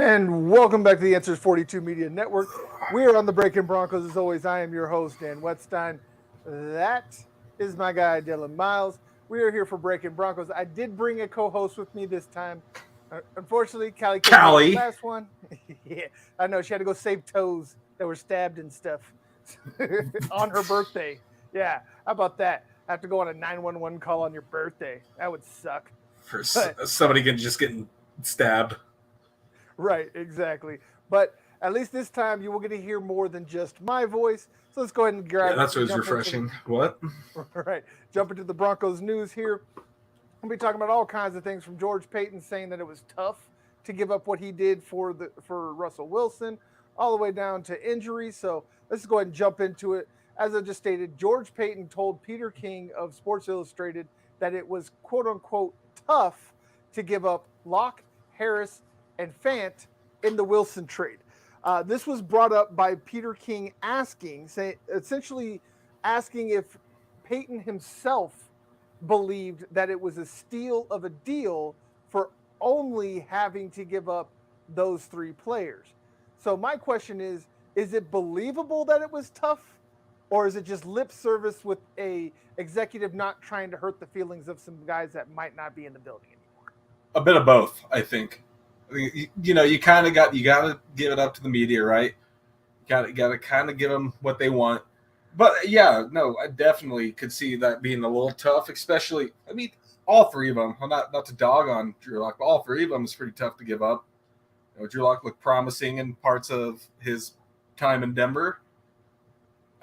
And welcome back to the Answers 42 Media Network. We are on the Breakin Broncos. As always, I am your host, Dan Wetstein. That is my guy, Dylan Miles. We are here for Breakin Broncos. I did bring a co-host with me this time. Unfortunately, Callie couldn't make the last one. Yeah, I know. She had to go save toes that were stabbed and stuff on her birthday. Yeah, how about that? I have to go on a 911 call on your birthday. That would suck. For somebody just getting stabbed. Right, exactly. But at least this time you will get to hear more than just my voice. So let's go ahead and grab. Yeah, that's always refreshing. What? Right. Jump into the Broncos news here. We'll be talking about all kinds of things, from George Paton saying that it was tough to give up what he did for Russell Wilson, all the way down to injuries. So let's go ahead and jump into it. As I just stated, George Paton told Peter King of Sports Illustrated that it was quote unquote tough to give up Locke, Harris, and Fant in the Wilson trade. This was brought up by Peter King essentially asking if Paton himself believed that it was a steal of a deal for only having to give up those three players. So my question is it believable that it was tough, or is it just lip service with a executive not trying to hurt the feelings of some guys that might not be in the building anymore? A bit of both, I think. You know, you got to give it up to the media, right? Got to kind of give them what they want. But yeah, no, I definitely could see that being a little tough, especially. I mean, all three of them. Well, not to dog on Drew Lock, but all three of them is pretty tough to give up. You know, Drew Lock looked promising in parts of his time in Denver.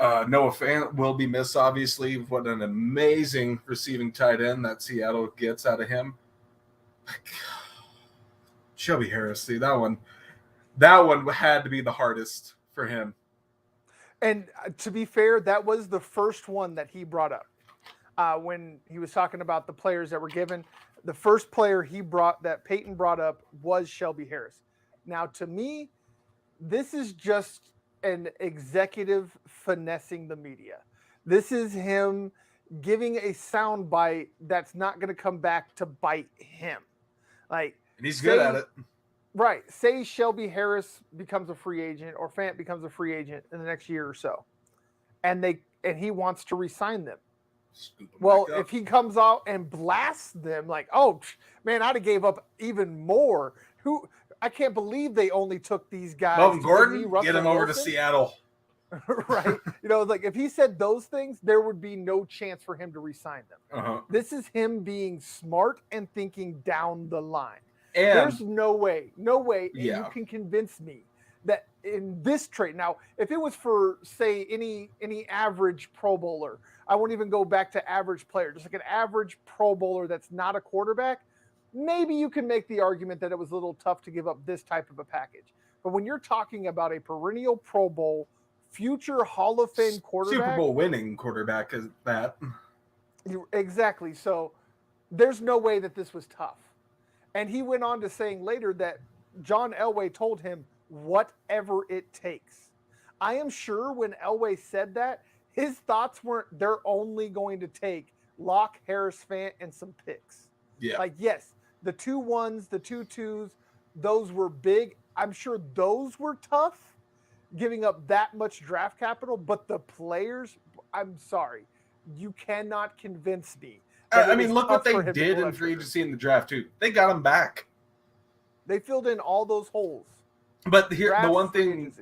Noah Fant will be missed, obviously. What an amazing receiving tight end that Seattle gets out of him. Shelby Harris, see that one had to be the hardest for him. And to be fair, that was the first one that he brought up when he was talking about the players that were given. The first player that Paton brought up was Shelby Harris. Now, to me, this is just an executive finessing the media. This is him giving a sound bite that's not going to come back to bite him. And he's good at it. Right. Say Shelby Harris becomes a free agent, or Fant becomes a free agent in the next year or so, and he wants to re-sign them. Well, if he comes out and blasts them like, "Oh, man, I'd have gave up even more." I can't believe they only took these guys. Melvin Gordon, get him over to Seattle. Right. You know, like if he said those things, there would be no chance for him to re-sign them. Uh-huh. This is him being smart and thinking down the line. And there's no way, you can convince me that in this trade. Now, if it was for, say, any average Pro Bowler, I won't even go back to average player, just like an average Pro Bowler that's not a quarterback, maybe you can make the argument that it was a little tough to give up this type of a package. But when you're talking about a perennial Pro Bowl, future Hall of Fame quarterback, Super Bowl winning quarterback, is that exactly? So there's no way that this was tough. And he went on to saying later that John Elway told him whatever it takes. I am sure when Elway said that, his thoughts weren't they're only going to take Locke, Harris, Fant, and some picks. Yeah. Like, yes, the 2 1s, the 2 2s, those were big. I'm sure those were tough, giving up that much draft capital. But the players, I'm sorry, you cannot convince me. I mean, look what they did in free agency in the draft, too. They got him back. They filled in all those holes. But here, the one thing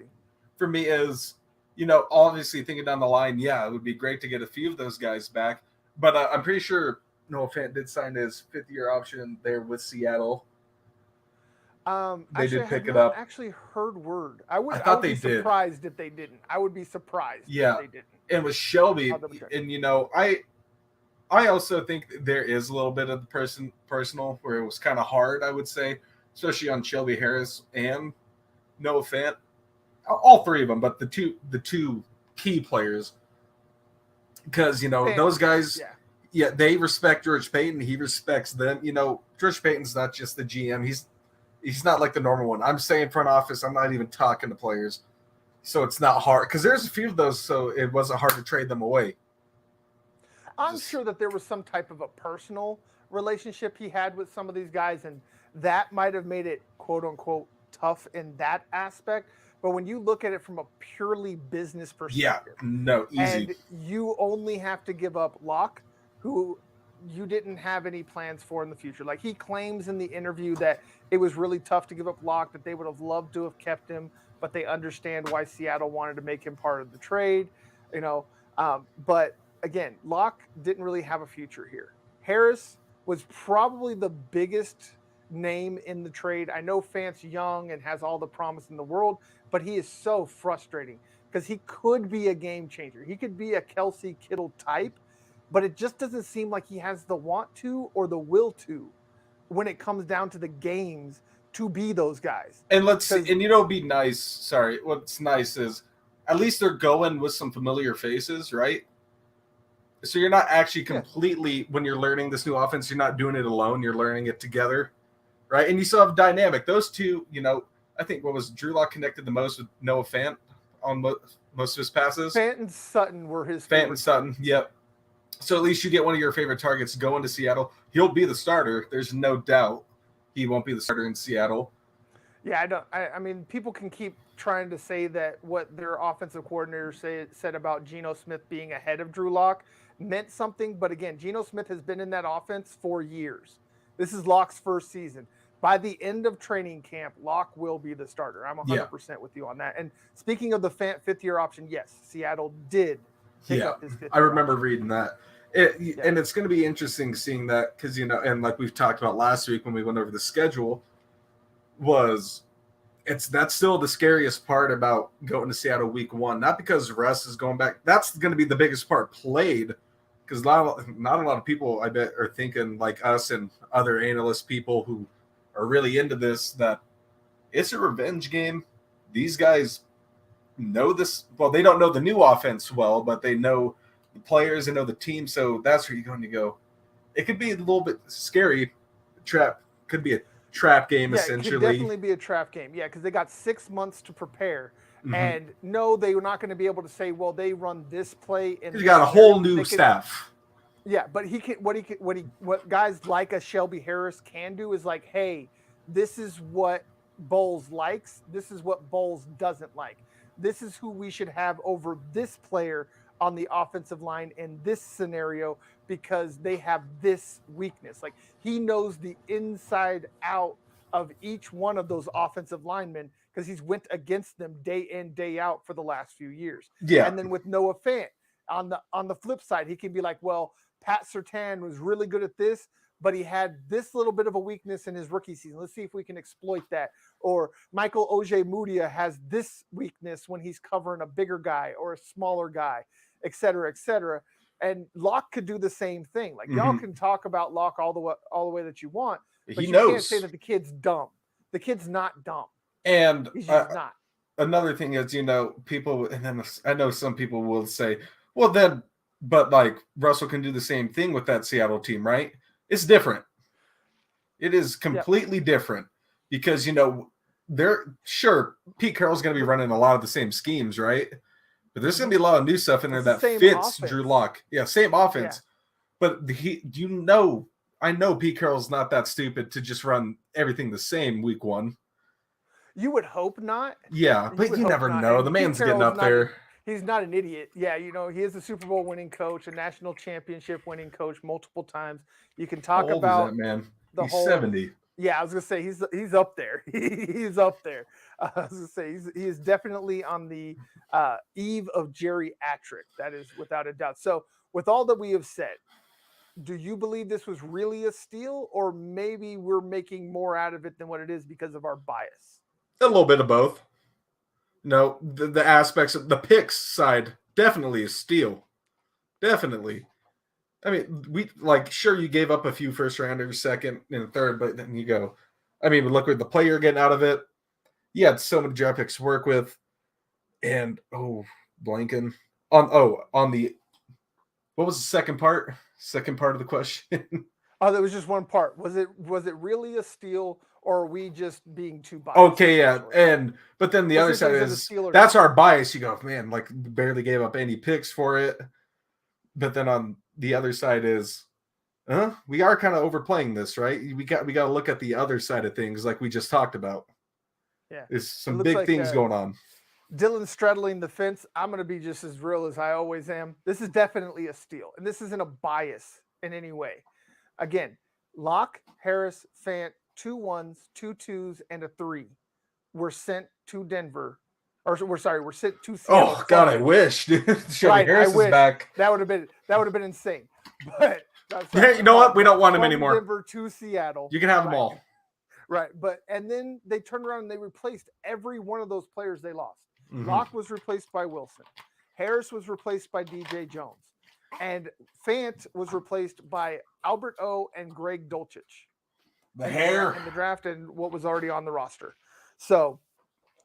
for me is, you know, obviously thinking down the line, yeah, it would be great to get a few of those guys back. But I'm pretty sure Noah Fant did sign his 5th-year option there with Seattle. They Actually, did I have pick it not up. actually heard word. I I thought would they be did. surprised if they didn't. I would be surprised if Yeah, they didn't. and with Shelby, I'll double check. and I also think there is a little bit of the personal where it was kind of hard, I would say, especially on Shelby Harris and Noah Fant, all three of them, but the two key players, because Fant, those guys, yeah. yeah, they respect George Payton, he respects them. George Payton's not just the GM; he's not like the normal one. I'm saying front office. I'm not even talking to players, so it's not hard because there's a few of those, so it wasn't hard to trade them away. I'm sure that there was some type of a personal relationship he had with some of these guys, and that might have made it quote unquote tough in that aspect. But when you look at it from a purely business Yeah, perspective, no, easy. and you only have to give up Locke, who you didn't have any plans for in the future. Like he claims in the interview that it was really tough to give up Locke, that they would have loved to have kept him, but they understand why Seattle wanted to make him part of the trade. You know, but again, Locke didn't really have a future here. Harris was probably the biggest name in the trade. I know Fant's young and has all the promise in the world, but he is so frustrating because he could be a game changer. He could be a Kelsey Kittle type, but it just doesn't seem like he has the want to or the will to when it comes down to the games to be those guys. And let's see, and it'd be nice. Sorry, what's nice is at least they're going with some familiar faces, right? So you're not actually completely when you're learning this new offense, you're not doing it alone. You're learning it together, right? And you still have dynamic. Those two, I think what was Drew Lock connected the most with Noah Fant on most of his passes. Fant and Sutton were his Fant and Sutton, yep. So at least you get one of your favorite targets going to Seattle. He'll be the starter. There's no doubt he won't be the starter in Seattle. Yeah, I mean, people can keep trying to say that what their offensive coordinator said about Geno Smith being ahead of Drew Lock meant something. But again, Geno Smith has been in that offense for years. This is Lock's first season. By the end of training camp, Lock will be the starter. I'm 100% with you on that. And speaking of the fifth-year option, yes, Seattle did pick up his fifth-year I remember option. reading that. And it's going to be interesting seeing that because, and like we've talked about last week when we went over the schedule, that's still the scariest part about going to Seattle week 1. Not because Russ is going back. That's going to be the biggest part played because not a lot of people, I bet, are thinking like us and other analyst people who are really into this that it's a revenge game. These guys know this. Well, they don't know the new offense well, but they know the players and know the team. So that's where you're going to go. It could be a little bit scary. Could be a trap game, essentially. It could definitely be a trap game. Yeah, because they got 6 months to prepare. Mm-hmm. And no, they were not going to be able to say, well, they run this play. And you got a whole new staff. Yeah, but what guys like a Shelby Harris can do is like, hey, this is what Bowles likes. This is what Bowles doesn't like. This is who we should have over this player on the offensive line in this scenario because they have this weakness. Like he knows the inside out of each one of those offensive linemen because he's went against them day in, day out for the last few years. Yeah. And then with Noah Fant on the flip side, he can be like, well, Pat Surtain was really good at this, but he had this little bit of a weakness in his rookie season. Let's see if we can exploit that. Or Michael Ojemudia has this weakness when he's covering a bigger guy or a smaller guy, et cetera, et cetera. And Locke could do the same thing. Like y'all can talk about Locke all the way that you want, but you can't say that the kid's dumb. The kid's not dumb. And he's just not. Another thing is, people, and then I know some people will say, well, then, but like Russell can do the same thing with that Seattle team, right? It's different. It is completely different because, they're sure Pete Carroll's going to be running a lot of the same schemes, right? But there's going to be a lot of new stuff in there that fits Drew Lock. Yeah, same offense. Yeah. But I know Pete Carroll's not that stupid to just run everything the same week 1. You would hope not. Yeah, but you never know. The man's getting up there. He's not an idiot. Yeah, he is a Super Bowl winning coach, a national championship winning coach multiple times. You can talk about How old is that man? He's 70. Yeah, I was gonna say he's up there. He's up there. I was gonna say he is definitely on the eve of geriatric. That is without a doubt. So with all that we have said, do you believe this was really a steal, or maybe we're making more out of it than what it is because of our bias? A little bit of both. No, the aspects of the picks side definitely is steal. Definitely. I mean, we like sure you gave up a few first rounders, second and third, but then you go. I mean, look at the play you're getting out of it. You had so many draft picks to work with, and blanking on the what was the second part? Second part of the question. Oh, that was just one part. Was it really a steal, or are we just being too biased? Okay, yeah, but then the other side is that's our bias. You go, man, like barely gave up any picks for it. But then on the other side is, we are kind of overplaying this, right? We got to look at the other side of things, like we just talked about. Yeah, there's some big things going on. Dylan straddling the fence. I'm going to be just as real as I always am. This is definitely a steal, and this isn't a bias in any way. Again, Locke, Harris, Fant, 2 1s, 2 2s, and a 3 were sent to Denver. Or we're sent to Seattle. Oh God, I wish. Shelby Harris is back. That would have been insane. But you know what? We don't want him anymore. Denver to Seattle. You can have them all. Right, and then they turned around and they replaced every one of those players they lost. Mm-hmm. Locke was replaced by Wilson. Harris was replaced by DJ Jones. And Fant was replaced by Albert O and Greg Dulcich. The hair in the draft and what was already on the roster. So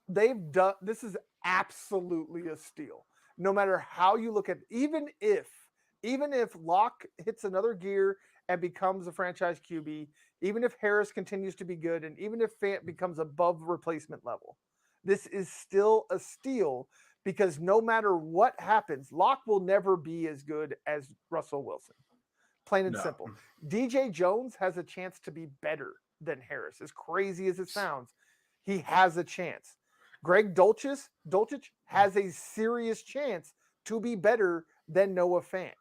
they've done this is absolutely a steal. No matter how you look at it, even if Locke hits another gear and becomes a franchise QB, even if Harris continues to be good, and even if Fant becomes above replacement level, this is still a steal. Because no matter what happens, Locke will never be as good as Russell Wilson. Plain and simple. DJ Jones has a chance to be better than Harris. As crazy as it sounds, he has a chance. Greg Dulcich has a serious chance to be better than Noah Fant.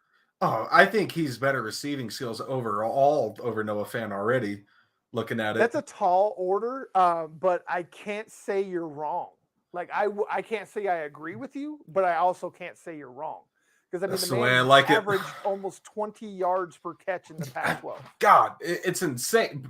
Oh, I think he's better receiving skills overall over Noah Fant already, looking at it. That's a tall order, but I can't say you're wrong. Like I can't say I agree with you, but I also can't say you're wrong. Because the man averaged almost 20 yards per catch in the Pac-12. God, it's insane.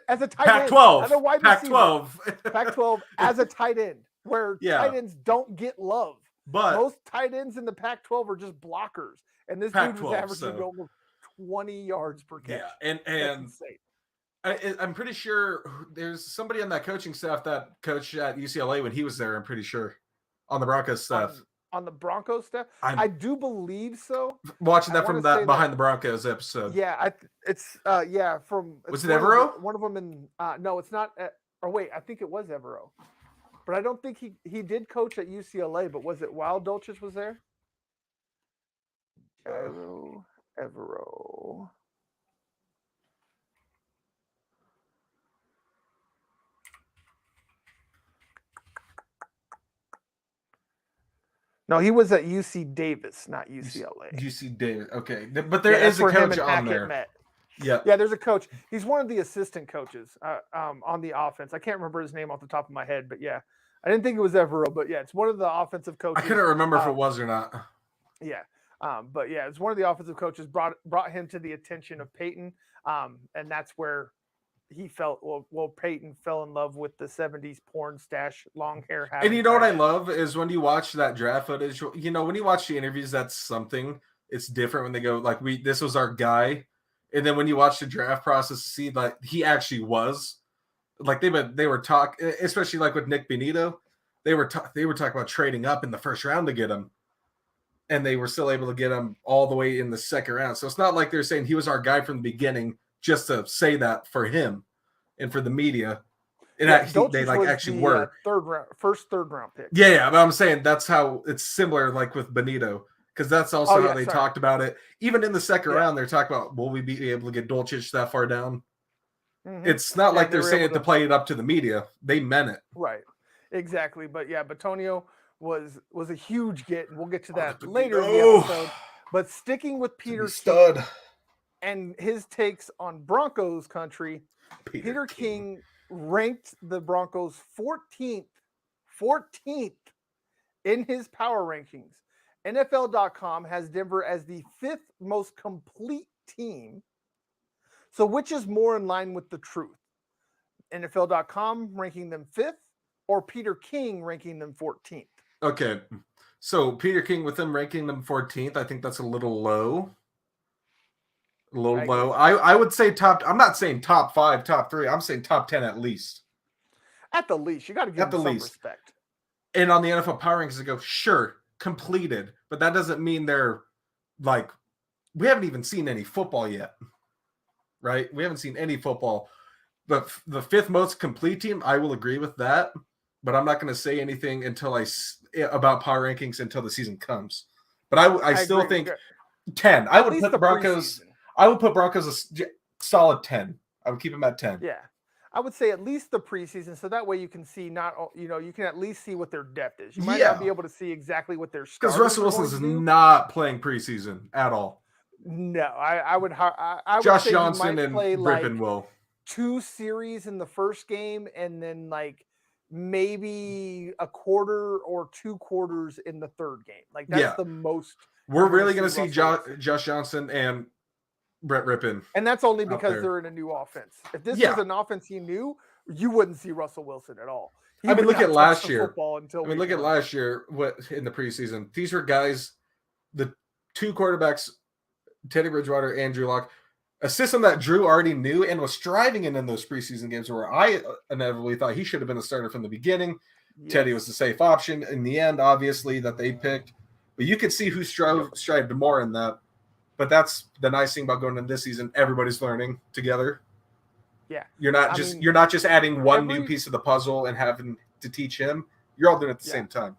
As a tight Pac-12, end, as a wide Pac-12, Pac-12 as a tight end, where tight ends don't get love. But most tight ends in the Pac-12 are just blockers, and this dude was averaging almost 20 yards per catch. Yeah, and I'm pretty sure there's somebody on that coaching staff that coached at UCLA when he was there. I'm pretty sure on the Broncos staff. On the Broncos staff, I do believe so. Watching that from that Behind the Broncos episode. Yeah, it's from. Was it Evero? One of them in. No, it's not. Or wait, I think it was Evero, but I don't think he did coach at UCLA. But was it while Dulcich was there? Evero. No, he was at UC Davis, not UCLA. UC Davis, okay. But there is a coach on there. Met. Yeah. Yeah, there's a coach. He's one of the assistant coaches on the offense. I can't remember his name off the top of my head, but yeah. I didn't think it was Evero, but yeah, it's one of the offensive coaches. I couldn't remember if it was or not. Yeah. But yeah, it's one of the offensive coaches brought him to the attention of Paton. And that's where he felt Paton fell in love with the 70s porn stash, long hair. And you know what I love is when you watch that draft footage, when you watch the interviews, that's something. It's different when they go like, this was our guy. And then when you watch the draft process, see like he actually was like, they were talking, especially like with Nick Benito, they were talking about trading up in the first round to get him. And they were still able to get him all the way in the second round. So it's not like they're saying he was our guy from the beginning just to say that for him and for the media. They actually were first third round pick. Yeah, but I'm saying that's how it's similar, like with Benito, because that's also how they talked about it. Even in the second round, they're talking about, will we be able to get Dulcich that far down? Mm-hmm. It's not like they're saying it to play it up to the media. They meant it. Right. Exactly. But yeah, Batonio was a huge get, and we'll get to that later in the episode. But sticking with Peter Stud and his takes on Broncos country, Peter King ranked the Broncos 14th in his power rankings. NFL.com has Denver as the 5th most complete team. So which is more in line with the truth? NFL.com ranking them 5th or Peter King ranking them 14th? Okay. So Peter King with them ranking them 14th, I think that's a little low. A little low. I would say top. I'm not saying top 5, top 3. I'm saying top 10 at least. At the least, you got to give them some respect. And on the NFL Power Rankings, they go, sure, completed, but that doesn't mean they're like, we haven't even seen any football yet, right? We haven't seen any football. But the 5th most complete team, I will agree with that, but I'm not going to say anything about Power Rankings until the season comes. But I still think 10. I would put the Broncos. I would put Broncos a solid 10. I would keep them at 10. Yeah. I would say at least the preseason, so that way you can see you can at least see what their depth is. You might not be able to see exactly what their starters. Because Russell Wilson is not playing preseason at all. No, I would Josh say Johnson and Breakin will 2 series in the first game, and then like maybe a quarter or 2 quarters in the third game. Like that's the most. We're really going to see Josh Johnson and Brett Rippon. And that's only because they're in a new offense. If this was an offense he knew, you wouldn't see Russell Wilson at all. Look at last year. Look at last year in the preseason. These were guys, the 2 quarterbacks, Teddy Bridgewater and Drew Lock, a system that Drew already knew and was striving in those preseason games where I inevitably thought he should have been a starter from the beginning. Yes. Teddy was the safe option in the end, obviously, that they picked. But you could see who strived more in that. But that's the nice thing about going into this season. Everybody's learning together. Yeah. You're not just adding one new piece of the puzzle and having to teach him. You're all doing it at the same time.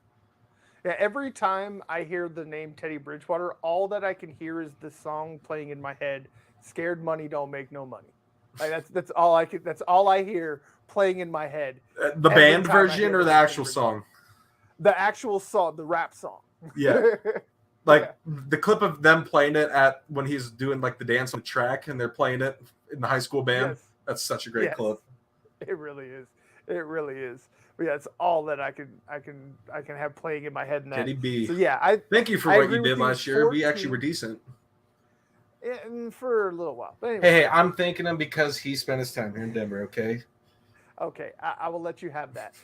Yeah, every time I hear the name Teddy Bridgewater, all that I can hear is the song playing in my head, Scared Money Don't Make No Money. Like that's all I hear playing in my head. The band version or the actual song? The actual song, the rap song. Yeah. The clip of them playing it when he's doing like the dance on the track and they're playing it in the high school band. Yes. That's such a great clip. It really is. It really is. But yeah, it's all that I can have playing in my head now. Teddy B. So yeah, thank you for what you did last year. We actually were decent. For a little while. But anyway, hey, I'm thanking him because he spent his time here in Denver, okay? Okay, I will let you have that.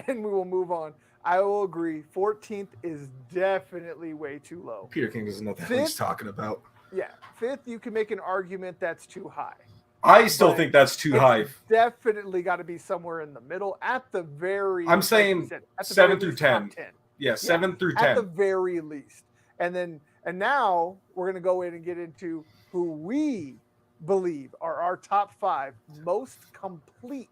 And we will move on. I will agree. 14th is definitely way too low. Peter King doesn't know what he's talking about. Yeah. 5th, you can make an argument that's too high. I still think that's too high. Definitely got to be somewhere in the middle at the very. I'm saying 7 through 10. Yeah, 7 through 10. At the very least. And now we're going to go in and get into who we believe are our top 5 most complete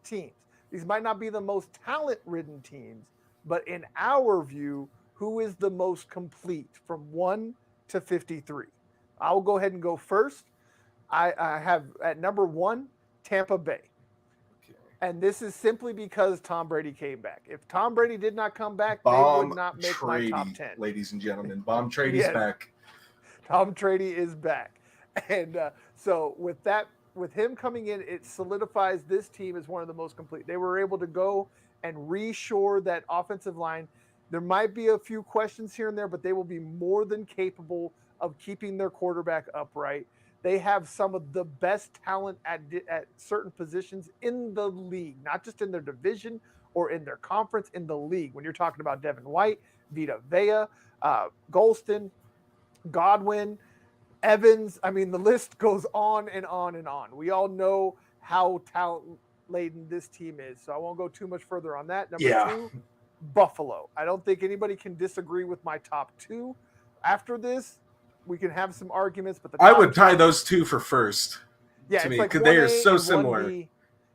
teams. These might not be the most talent-ridden teams, but in our view, who is the most complete from 1 to 53? I'll go ahead and go first. I have at number 1, Tampa Bay. Okay. And this is simply because Tom Brady came back. If Tom Brady did not come back, they would not make my top 10. Ladies and gentlemen, Bomb Trady's back. Tom Brady is back. And so with him coming in, it solidifies this team as one of the most complete. They were able to go and reshore that offensive line. There might be a few questions here and there, but they will be more than capable of keeping their quarterback upright. They have some of the best talent at certain positions in the league, not just in their division or in their conference, in the league. When you're talking about Devin White, Vita Vea, Golston, Godwin, Evans, I mean, the list goes on and on and on. We all know how talent-laden this team is, so I won't go too much further on that. Number 2, Buffalo. I don't think anybody can disagree with my top 2. After this, we can have some arguments, but I would tie those 2 for first. Yeah, to me, because they are so similar.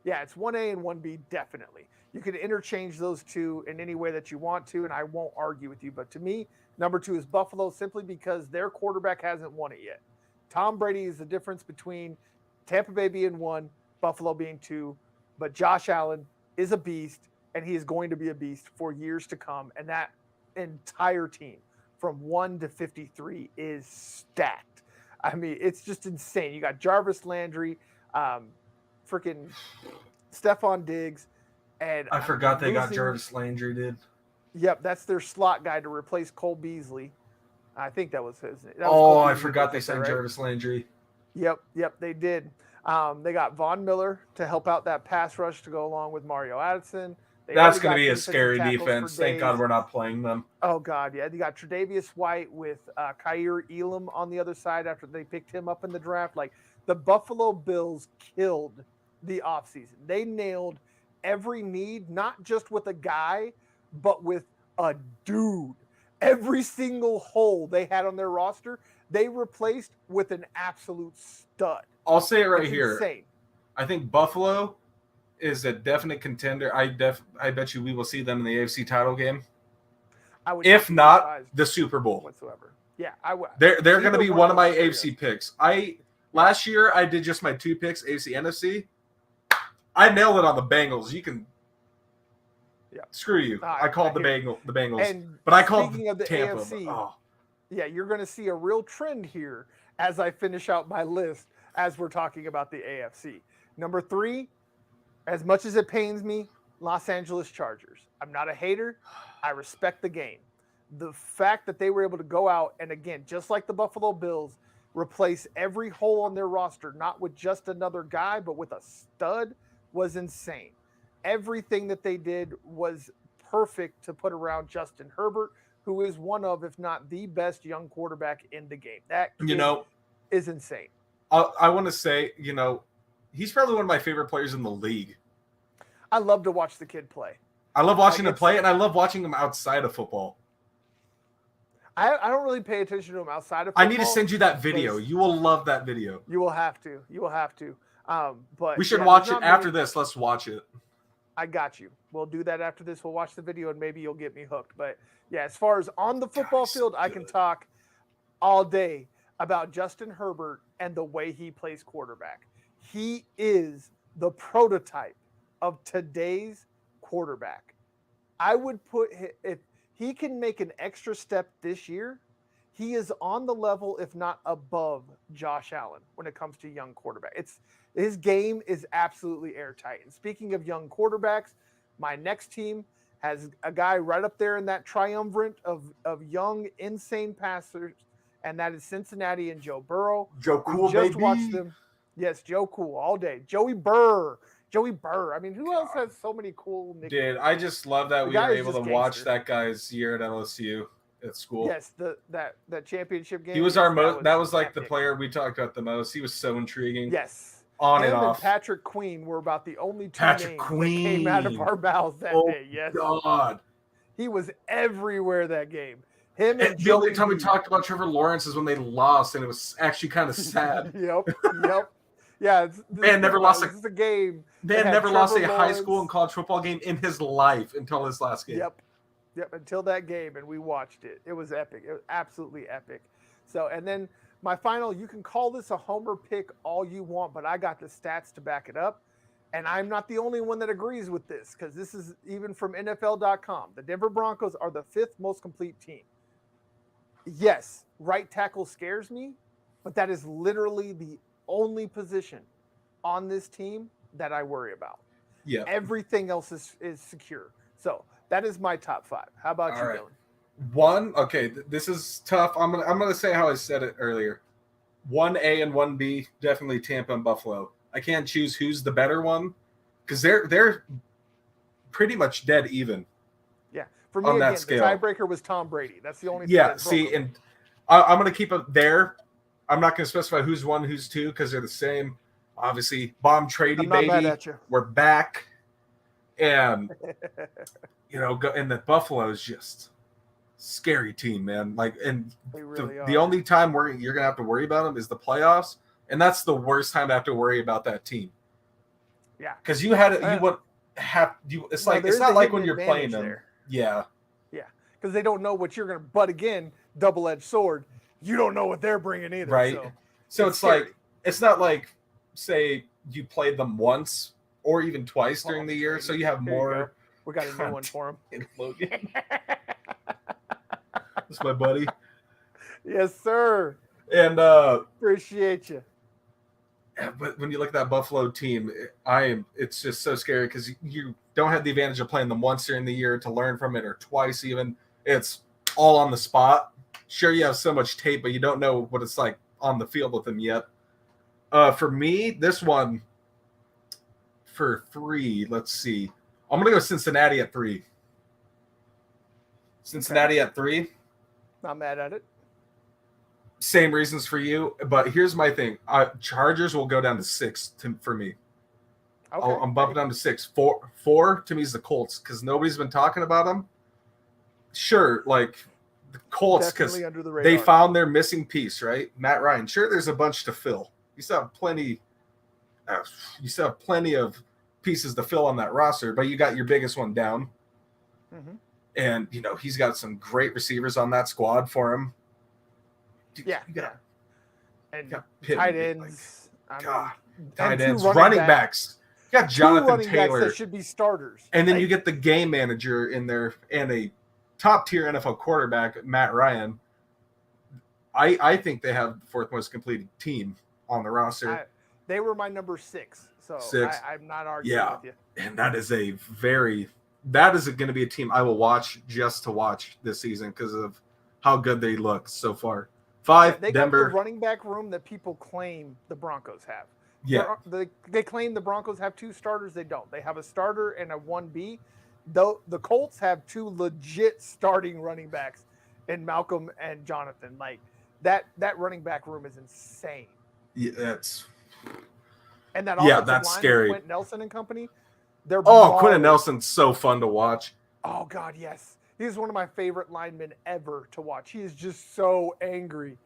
Yeah, it's 1A and 1B, definitely. You can interchange those 2 in any way that you want to, and I won't argue with you. But to me, number 2 is Buffalo, simply because their quarterback hasn't won it yet. Tom Brady is the difference between Tampa Bay being 1, Buffalo being 2. But Josh Allen is a beast, and he is going to be a beast for years to come. And that entire team, from 1 to 53, is stacked. I mean, it's just insane. You got Jarvis Landry, freaking Stephon Diggs, and I forgot they got Jarvis Landry, dude. Yep, that's their slot guy to replace Cole Beasley. I think that was his name. I forgot they signed Jarvis Landry. Yep, they did. They got Von Miller to help out that pass rush to go along with Mario Addison. They That's already going to got be a defensive scary tackles for defense. Thank God days. we're not playing them. Oh God, yeah. You got Tre'Davious White with Kyer Elam on the other side after they picked him up in the draft. Like the Buffalo Bills killed the offseason. They nailed every need, not just with a guy, but with a dude. Every single hole they had on their roster, they replaced with an absolute stud. I'll say it right It's here. insane. I think Buffalo is a definite contender. I bet you we will see them in the AFC title game. I would If not the Super Bowl whatsoever. Yeah, I would. They're going to be one of my sure, AFC picks. Last year I did just my 2 picks, AFC, NFC. I nailed it on the Bengals. You can screw you. I called the Bengals, and but I called speaking of the Tampa. AFC, yeah, you're going to see a real trend here as I finish out my list as we're talking about the AFC. Number 3, as much as it pains me, Los Angeles Chargers. I'm not a hater. I respect the game. The fact that they were able to go out and, again, just like the Buffalo Bills, replace every hole on their roster, not with just another guy, but with a stud, was insane. Everything that they did was perfect to put around Justin Herbert, who is one of, if not the best young quarterback in the game. That kid is insane. I want to say, he's probably one of my favorite players in the league. I love to watch the kid play. I love watching him play, and I love watching him outside of football. I don't really pay attention to him outside of football. I need to send you that video. You will love that video. You will have to. But we should watch it after this. Let's watch it. I got you. We'll do that after this. We'll watch the video, and maybe you'll get me hooked. But, yeah, as far as on the football field, I can talk all day about Justin Herbert and the way he plays quarterback. He is the prototype of today's quarterback. I would put, if he can make an extra step this year, he is on the level, if not above, Josh Allen when it comes to young quarterback. His game is absolutely airtight. And speaking of young quarterbacks, my next team has a guy right up there in that triumvirate of young, insane passers, and that is Cincinnati and Joe Burrow. Joe Cool, just baby. Watched them. Yes, Joe Cool all day. Joey Burr. I mean, who else has so many cool nicknames? Dude, I just love that we were able to watch that guy's year at LSU at school. Yes, that championship game. He was our most. That was like the player we talked about the most. He was so intriguing. Yes. On and off. Patrick Queen were about the only two names that came out of our mouths that day. Yes. God. He was everywhere that game. Him and the only time we talked about Trevor Lawrence is when they lost, and it was actually kind of sad. Yep. Yeah, man never lost a game. Man never lost a high school and college football game in his life until his last game. Yep, until that game, and we watched it. It was epic. It was absolutely epic. So, and then my final, you can call this a homer pick all you want, but I got the stats to back it up. And I'm not the only one that agrees with this, because this is even from NFL.com. The Denver Broncos are the 5th most complete team. Yes, right tackle scares me, but that is literally the only position on this team that I worry about. Yeah. Everything else is secure. So that is my top 5. How about you, Dylan? One, okay, this is tough. I'm gonna say how I said it earlier. 1A and 1B, definitely Tampa and Buffalo. I can't choose who's the better one because they're pretty much dead even. Yeah, for me, again, the tiebreaker was Tom Brady. That's the only thing. Yeah, see, and I'm gonna keep it there. I'm not gonna specify who's 1, who's 2 because they're the same. Obviously, bomb trading, baby. Mad at you. We're back, and and the Buffalo is just scary team, man. Like, and the only time you're gonna have to worry about them is the playoffs, and that's the worst time to have to worry about that team. Yeah, because it's not like when you're playing them. Yeah, because they don't know what you're gonna. But again, double-edged sword. You don't know what they're bringing either. Right. So it's like it's not like say you played them once or even twice during the year, so you have more. We got a new one for him. Logan. That's my buddy. Yes, sir. And appreciate you. Yeah, but when you look at that Buffalo team, it's just so scary because you don't have the advantage of playing them once during the year to learn from it, or twice even. It's all on the spot. Sure, you have so much tape, but you don't know what it's like on the field with them yet. For me, this one for 3. Let's see. I'm gonna go Cincinnati at 3. Cincinnati at 3. Not mad at it. Same reasons for you, but here's my thing. Chargers will go down to 6 for me. Okay. I'm bumping down to 6. 4 to me is the Colts because nobody's been talking about them. Sure, like the Colts because they found their missing piece, right? Matt Ryan. Sure, there's a bunch to fill. You still have plenty. You still have plenty of pieces to fill on that roster, but you got your biggest one down, and he's got some great receivers on that squad for him. Yeah, and tight ends. Tight ends, running backs. You got Jonathan Taylor that should be starters, and then you get the game manager in there and a top-tier NFL quarterback, Matt Ryan. I think they have the 4th most completed team on the roster. They were my number 6, so I'm not arguing with you. And that is going to be a team I will watch just to watch this season because of how good they look so far. 5, they Denver. got the running back room that people claim the Broncos have. Yeah. They claim the Broncos have 2 starters. They don't. They have a starter and a 1B. Though the Colts have 2 legit starting running backs in Malcolm and Jonathan. Like that running back room is insane. Yeah, that's that's scary. Quentin Nelson and company. Quentin Nelson's so fun to watch. Oh God, yes. He's one of my favorite linemen ever to watch. He is just so angry.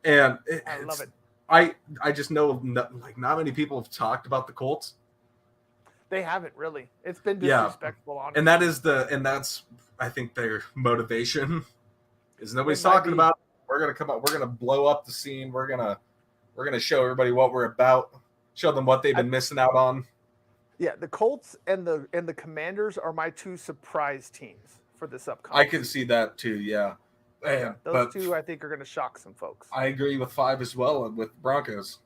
And I love it. I just know not many people have talked about the Colts. They haven't really. It's been disrespectful, honestly. And that's I think their motivation is nobody's talking about it. We're gonna come out, we're gonna blow up the scene, we're gonna show everybody what we're about, show them what they've been missing out on. Yeah, the Colts and the Commanders are my 2 surprise teams for this upcoming. I can see that too, yeah. Those 2 I think are going to shock some folks. I agree with 5 as well, and with Broncos.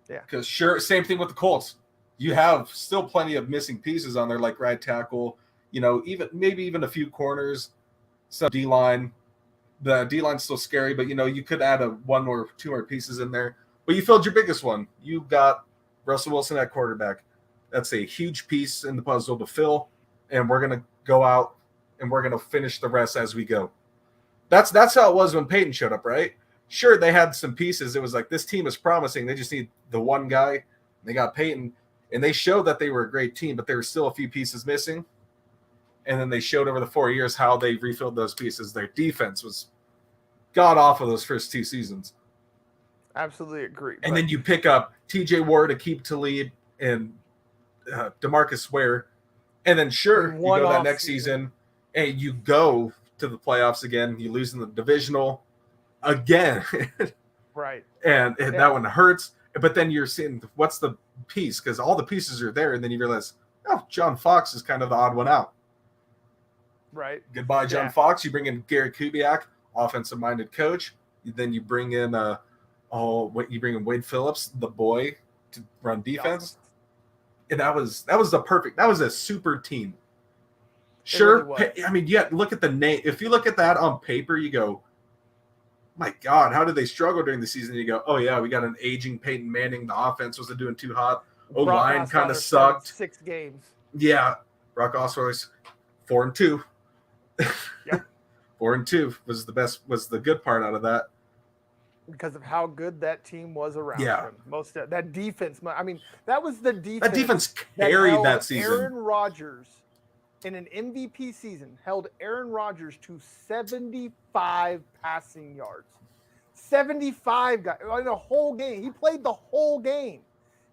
Yeah. Because same thing with the Colts. You have still plenty of missing pieces on there, like right tackle, even a few corners, some D-line. The D-line's still scary, but you could add 1 or 2 more pieces in there. But you filled your biggest one. You got Russell Wilson at quarterback. That's a huge piece in the puzzle to fill, and we're gonna go out and we're gonna finish the rest as we go. That's how it was when Paton showed up, right? Sure, they had some pieces. It was like this team is promising. They just need the one guy. They got Paton, and they showed that they were a great team, but there were still a few pieces missing. And then they showed over the 4 years how they refilled those pieces. Their defense was god awful those first 2 seasons. Absolutely agree. And then you pick up TJ Ward, Aqib Talib, and DeMarcus Ware, and then you go that next season and you go to the playoffs again. You lose in the divisional again, right? And that one hurts. But then you're seeing what's the piece, because all the pieces are there, and then you realize, John Fox is kind of the odd one out. Right. Goodbye, John Fox. You bring in Gary Kubiak, offensive-minded coach. Then you bring in Wade Phillips, the boy, to run defense. And that was a super team. Sure. Really, I mean, look at the name. If you look at that on paper, you go, my God, how did they struggle during the season? You go, oh yeah, we got an aging Peyton Manning. The offense wasn't doing too hot. O-line kind of sucked. 6 games. Yeah. Brock Osweiler's 4-2. Yep. 4-2 was the good part out of that. Because of how good that team was around him. Most of that defense. I mean, that was the defense. That defense carried that season. Aaron Rodgers, in an MVP season, held Aaron Rodgers to 75 passing yards. 75 guys in a whole game. He played the whole game.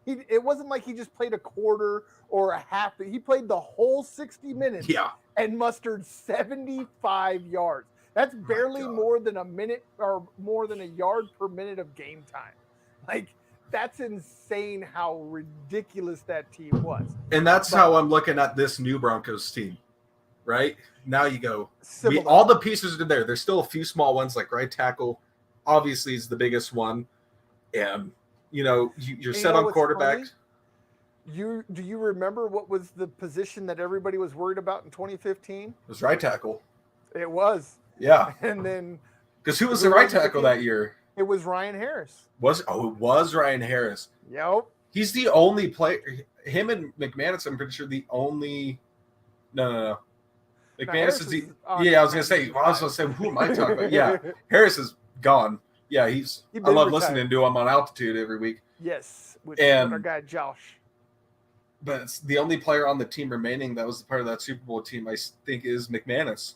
It wasn't like he just played a quarter or a half. He played the whole 60 minutes and mustered 75 yards. That's barely more than a minute or more than a yard per minute of game time. Like, that's insane how ridiculous that team was. And that's how I'm looking at this new Broncos team, right? Now you go, all the pieces are there. There's still a few small ones, like right tackle, obviously is the biggest one. And, you're set on quarterback. Do you remember what was the position that everybody was worried about in 2015? It was right tackle. It was. Yeah. And then because who was the right tackle that year? It was Ryan Harris. It was Ryan Harris. Yep. He's the only player. Him and McManus, I'm pretty sure the only. No. McManus is the. Yeah, I was gonna say. Who am I talking about? Yeah, Harris is gone. Yeah, I love listening to him on Altitude every week. Yes, with our guy Josh. But it's the only player on the team remaining that was part of that Super Bowl team, I think, is McManus.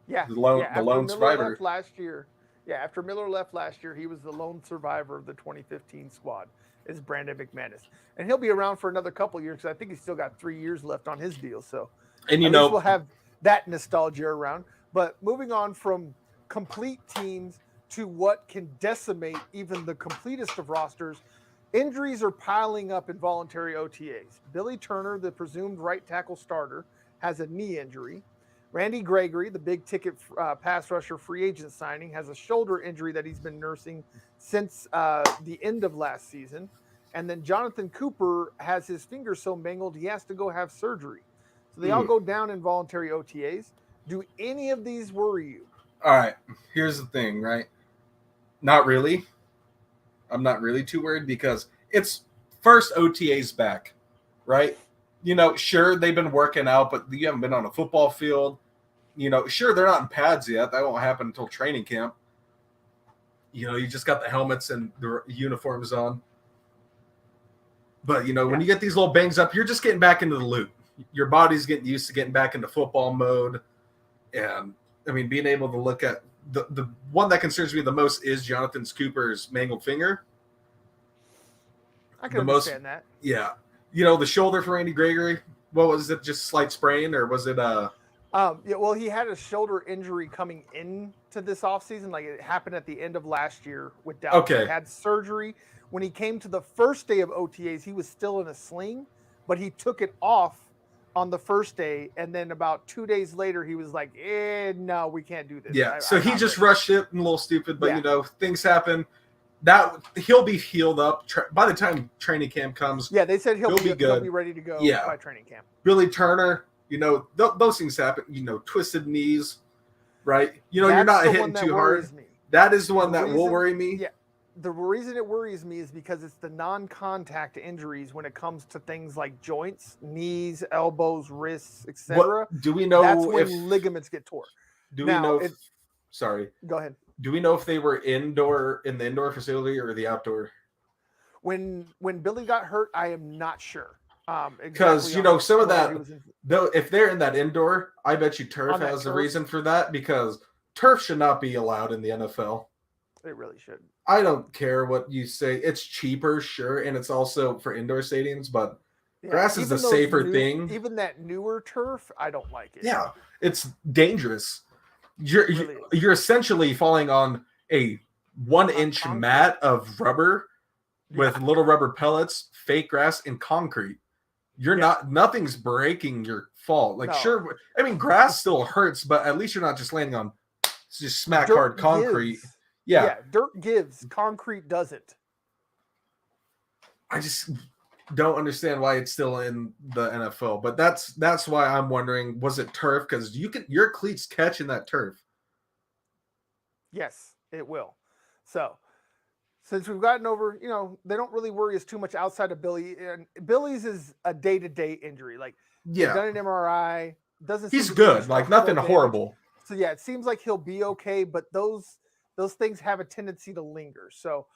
Yeah, the lone survivor. Left last year. Yeah, after Miller left last year, he was the lone survivor of the 2015 squad. Is Brandon McManus, and he'll be around for another couple years because I think he's still got 3 years left on his deal. So, and we'll have that nostalgia around. But moving on from complete teams to what can decimate even the completest of rosters, injuries are piling up in voluntary OTAs. Billy Turner, the presumed right tackle starter, has a knee injury. Randy Gregory, the big ticket pass rusher free agent signing, has a shoulder injury that he's been nursing since the end of last season. And then Jonathan Cooper has his finger so mangled he has to go have surgery. So they all go down in voluntary OTAs. Do any of these worry you? All right. Here's the thing, right? Not really. I'm not really too worried because it's first OTAs back, right? Sure, they've been working out, but you haven't been on a football field. Sure, they're not in pads yet. That won't happen until training camp. You just got the helmets and the uniforms on. But, when you get these little bangs up, you're just getting back into the loop. Your body's getting used to getting back into football mode. And, being able to look at the one that concerns me the most is Jonathan Cooper's mangled finger. I can understand that. Yeah. The shoulder for Randy Gregory, what was it, just slight sprain, or was it well, he had a shoulder injury coming into this offseason. Like, it happened at the end of last year with Dallas. Okay. He had surgery. When he came to the first day of OTAs, he was still in a sling, but he took it off on the first day, and then about 2 days later, he was like, no, we can't do this. Yeah, so he just rushed it, and a little stupid, but, things happen. That he'll be healed up by the time training camp comes. Yeah, they said he'll be good. He'll be ready to go by training camp. Billy Turner, those things happen. Twisted knees, right? You're not hitting too hard. That is the one that will worry me. Yeah, the reason it worries me is because it's the non-contact injuries when it comes to things like joints, knees, elbows, wrists, etc. Do we know that's when ligaments get torn? Sorry. Go ahead. Do we know if they were in the indoor facility or the outdoor? When Billy got hurt, I am not sure. Because some of that, though, if they're in that indoor, I bet you turf has a reason for that, because turf should not be allowed in the NFL. It really should. I don't care what you say. It's cheaper, sure, and it's also for indoor stadiums, but grass is the safer thing. Even that newer turf, I don't like it. Yeah, it's dangerous. You're essentially falling on a 1-inch mat of rubber with little rubber pellets, fake grass, and concrete. Nothing's breaking your fall. Sure, grass still hurts, but at least you're not just landing on just smack hard concrete. Yeah, dirt gives, concrete doesn't. I just don't understand why it's still in the NFL, but that's why I'm wondering, was it turf? Because your cleats catch in that turf. Yes, it will. So, since we've gotten over, they don't really worry us too much outside of Billy. And Billy's is a day-to-day injury. He's done an MRI. He's good. Nothing horrible. So it seems like he'll be okay, but those things have a tendency to linger. So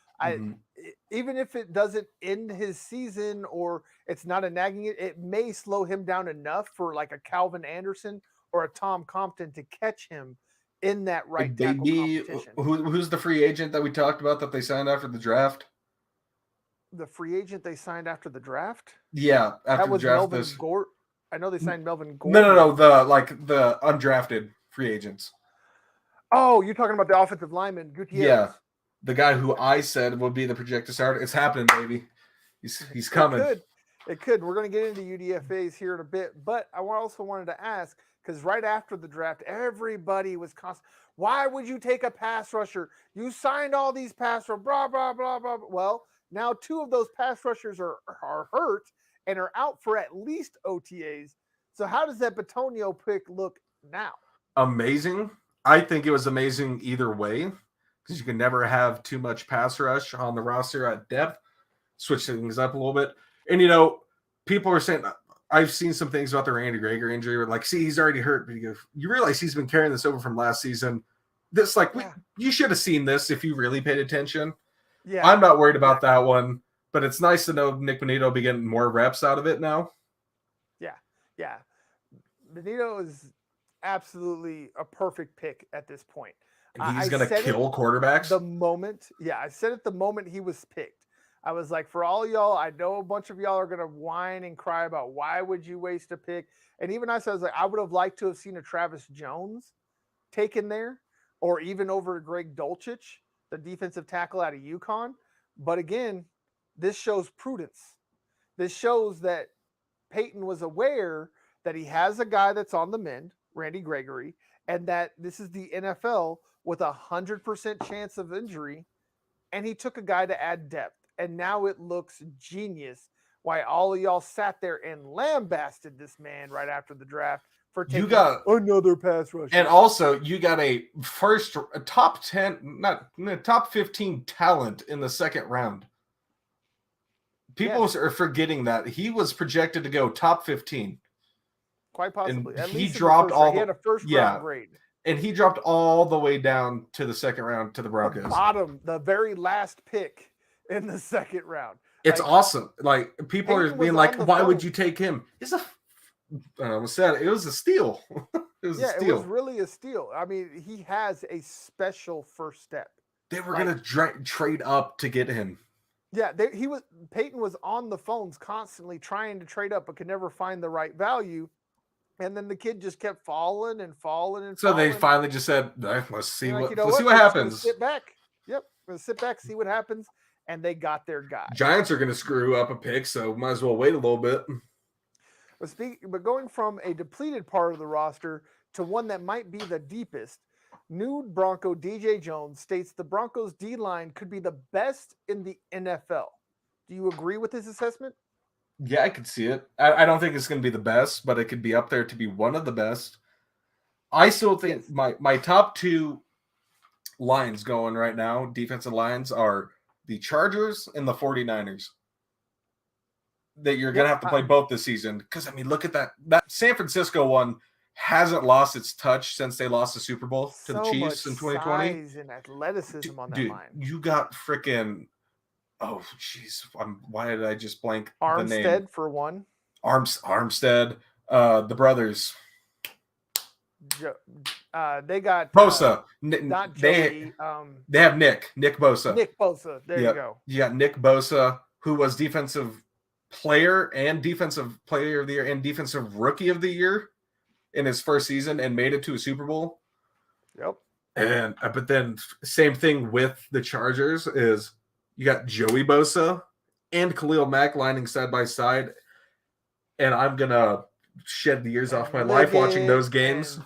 even if it doesn't end his season or it's not a nagging, it may slow him down enough for like a Calvin Anderson or a Tom Compton to catch him in that right tackle competition. Who's the free agent that we talked about that they signed after the draft? The free agent they signed after the draft? Yeah, after that was the draft. Melvin Gort. I know they signed Melvin Gordon. No. The undrafted free agents. Oh, you're talking about the offensive lineman, Gutierrez. Yeah, the guy who I said would be the projected starter. It's happening, baby. He's coming. It could. We're going to get into UDFAs here in a bit, but I also wanted to ask, because right after the draft, everybody was constant. Why would you take a pass rusher? You signed all these pass rushers, blah, blah, blah, blah. Well, now 2 of those pass rushers are hurt and are out for at least OTAs. So how does that Batonio pick look now? Amazing. I think it was amazing either way. because you can never have too much pass rush on the roster at depth. Switch things up a little bit. And, people are saying, I've seen some things about the Randy Gregory injury where, like, see, he's already hurt. But you realize he's been carrying this over from last season. This, you should have seen this if you really paid attention. Yeah. I'm not worried about that one, but it's nice to know Nick Bonito will be getting more reps out of it now. Yeah. Bonito is absolutely a perfect pick at this point. And he's going to kill quarterbacks. I said it the moment he was picked. I was like, for all y'all, I know a bunch of y'all are going to whine and cry about why would you waste a pick? And even I was like, I would have liked to have seen a Travis Jones taken there, or even over Greg Dulcich, the defensive tackle out of UConn. But again, this shows prudence. This shows that Paton was aware that he has a guy that's on the mend, Randy Gregory, and that this is the NFL with 100% chance of injury, and he took a guy to add depth. And now it looks genius why all of y'all sat there and lambasted this man right after the draft for taking another pass rusher. And also, you got a top 15 talent in the second round. People are forgetting that he was projected to go top 15. Quite possibly. And At he least dropped he had a first round grade. And he dropped all the way down to the second round to the Broncos. The very last pick in the second round. It's awesome. Like, people are being like, why would you take him? It was a steal. It was was really a steal. I mean, he has a special first step. They were going to trade up to get him. Yeah, Paton was on the phones constantly trying to trade up, but could never find the right value. And then the kid just kept falling and falling and so falling. They finally just said, let's see what happens. Sit back. Yep. Let's sit back, see what happens. And they got their guy. Giants are going to screw up a pick, so might as well wait a little bit. But going from a depleted part of the roster to one that might be the deepest, new Bronco DJ Jones states the Broncos D-line could be the best in the NFL. Do you agree with this assessment? Yeah, I could see it. I don't think it's going to be the best, but it could be up there to be one of the best. I still think my top two lines going right now, defensive lines, are the Chargers and the 49ers. That you're going to have to play both this season. Because, I mean, look at that. That San Francisco one hasn't lost its touch since they lost the Super Bowl to the Chiefs in 2020. Size and athleticism on that line. You got freaking... Oh, jeez. Why did I just blank Armstead, the name? for one. Armstead. The brothers. They got... Bosa. Not Joey. They have Nick Bosa. Nick Bosa. There you go. You got Nick Bosa, who was defensive player and defensive player of the year and defensive rookie of the year in his first season and made it to a Super Bowl. Yep. And but then same thing with the Chargers is you got Joey Bosa and Khalil Mack lining side by side. And I'm going to shed the years off my life watching those games.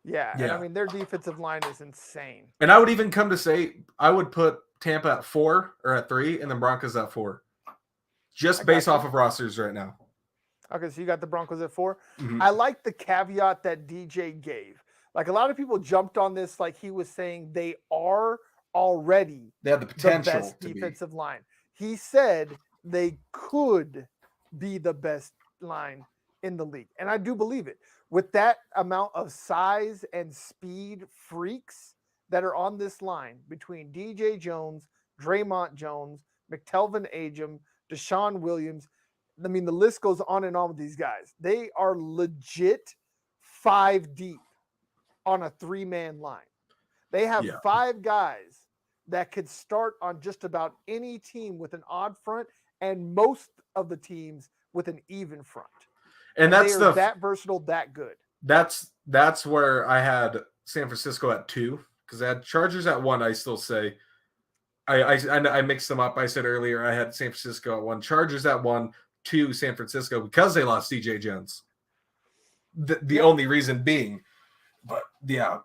And I mean, their defensive line is insane. And I would even come to say I would put Tampa at 4 or at 3 and then Broncos at 4. Just based off of rosters right now. Okay, so you got the Broncos at 4. Mm-hmm. I like the caveat that DJ gave. Like, a lot of people jumped on this like he was saying they are already have the potential the best to defensive line. He said they could be the best line in the league. And I do believe it. With that amount of size and speed freaks that are on this line between DJ Jones, Draymond Jones, McTelvin Agim, Deshaun Williams. I mean, the list goes on and on with these guys. They are legit 5 deep on a 3-man line. They have 5 guys that could start on just about any team with an odd front and most of the teams with an even front. And that's that versatile, that good. That's where I had San Francisco at 2 because I had Chargers at 1. I still say I mixed them up. I said earlier I had San Francisco at 1, Chargers at 1, 2 San Francisco because they lost DJ Jones. The only reason being, but they have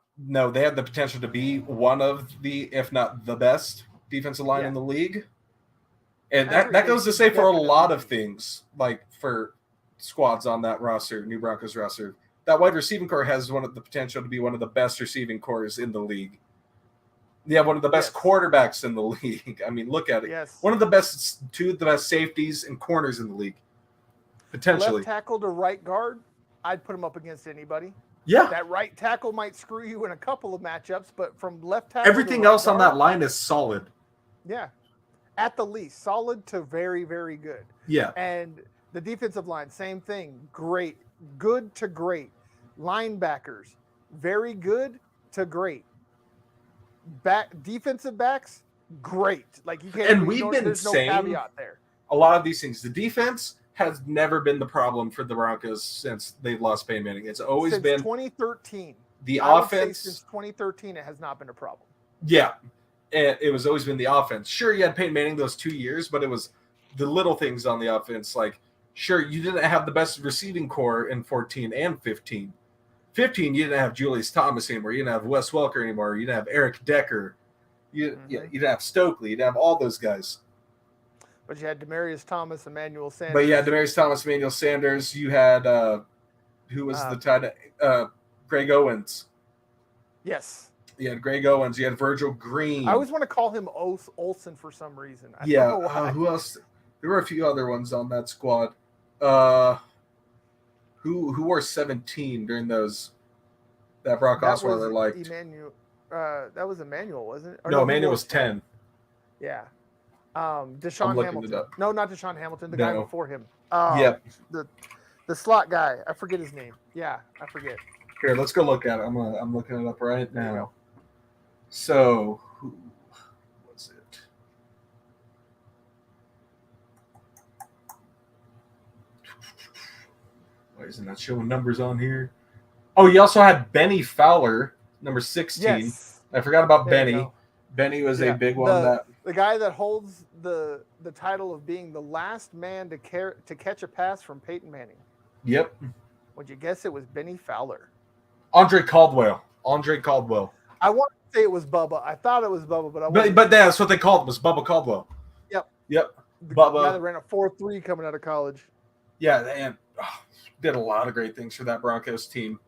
the potential to be one of the, if not the best defensive line in the league. And that goes to say for a lot of things, like for squads on that roster, New Broncos roster. That wide receiving core has the potential to be one of the best receiving cores in the league. Yeah, one of the best Yes. quarterbacks in the league. I mean, look at it. Yes. One of the best, two of the best safeties and corners in the league, potentially. Left tackle to right guard, I'd put him up against anybody. Yeah. That right tackle might screw you in a couple of matchups, but from left tackle Everything to right else on guard, that line is solid. yeah, at the least, solid to very, very good. Yeah. And the defensive line, same thing. Great, good to great. Linebackers, very good to great. Defensive backs, great. Like you can't. And we've been there's no saying caveat there. a lot of these things. The defense has never been the problem for the Broncos since they've lost Peyton Manning. It's always Since been 2013. the I would say offense. since 2013, it has not been a problem. Yeah, and it was always been the offense. Sure, you had Peyton Manning those 2 years, but it was the little things on the offense. Like, sure, you didn't have the best receiving core in 14 and 15. 15, you didn't have Julius Thomas anymore. You didn't have Wes Welker anymore. You didn't have Eric Decker. You didn't have Stokely. You didn't have all those guys. But you had Demaryius Thomas, Emmanuel Sanders. But you had Demaryius Thomas, Emmanuel Sanders. You had who was the tight Greg Owens. Yes. You had Greg Owens. You had Virgil Green. I always want to call him Olsen for some reason. I Yeah. don't know why. Who else? There were a few other ones on that squad. Who wore 17 during that Brock Osweiler liked? Emmanuel. That was Emmanuel, wasn't it? Or No, Emmanuel was 10. Yeah. Deshaun Hamilton. No, not Deshaun Hamilton. The guy before him. Yep. The slot guy. I forget his name. Yeah, I forget. Here, let's go look at it. I'm looking it up right now. So, who was it? Why isn't that showing numbers on here? Oh, you also had Benny Fowler, number 16. Yes. I forgot about There you Benny. go. Benny was a big one. The guy that holds the title of being the last man to catch a pass from Peyton Manning. Yep. Would you guess it was Benny Fowler? Andre Caldwell. I want to say it was Bubba. I thought it was Bubba, but that's what they called him, was Bubba Caldwell. Yep. The Bubba. guy that ran a 4.3 coming out of college. Yeah, and did a lot of great things for that Broncos team.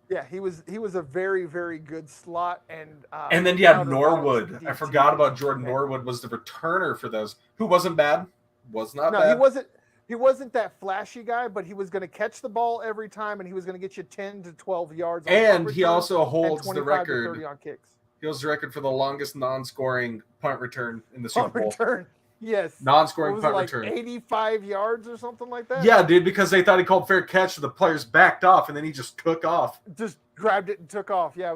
Yeah, he was a very, very good slot, and then you have Norwood. I forgot about Jordan Norwood was the returner for those. Who wasn't bad. Was not bad. He wasn't that flashy guy, but he was going to catch the ball every time, and he was going to get you 10 to 12 yards. And he also holds the record. 30 on kicks. He holds the record for the longest non-scoring punt return in the Super Bowl. Return, yes. Non-scoring punt return. 85 yards or something like that. Yeah, dude, because they thought he called fair catch, so the players backed off, and then he just took off. Just grabbed it and took off. Yeah, it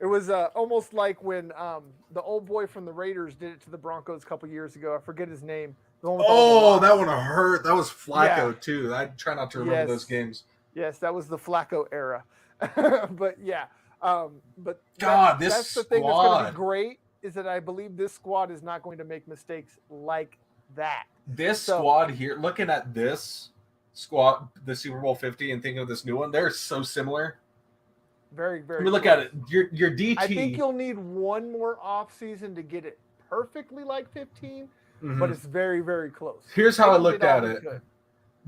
was almost like when the old boy from the Raiders did it to the Broncos a couple years ago. I forget his name. Oh, that one hurt. That was Flacco, too. I try not to remember those games. Yes, that was the Flacco era. But, yeah. But God, that's the thing that's going to be great is that I believe this squad is not going to make mistakes like that. This squad here, looking at this squad, the Super Bowl 50, and thinking of this new one, they're so similar. Very, very. Let me look at it. Your DT. I think you'll need one more offseason to get it perfectly like 15, but it's very, very close. Here's how I looked at it.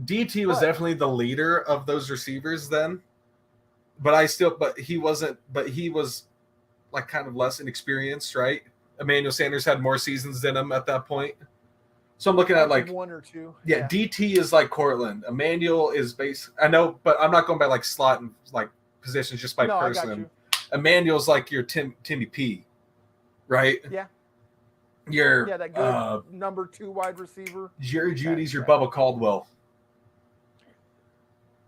DT was definitely the leader of those receivers then, but he was like kind of less inexperienced, right? Emmanuel Sanders had more seasons than him at that point. So I'm looking at like 1 or 2. Yeah, DT is like Cortland. Emmanuel is I know, but I'm not going by like slot and like positions, just by person. Emmanuel's like your Timmy P, right? Yeah. That good number 2 wide receiver. Jerry Judy's your Bubba Caldwell.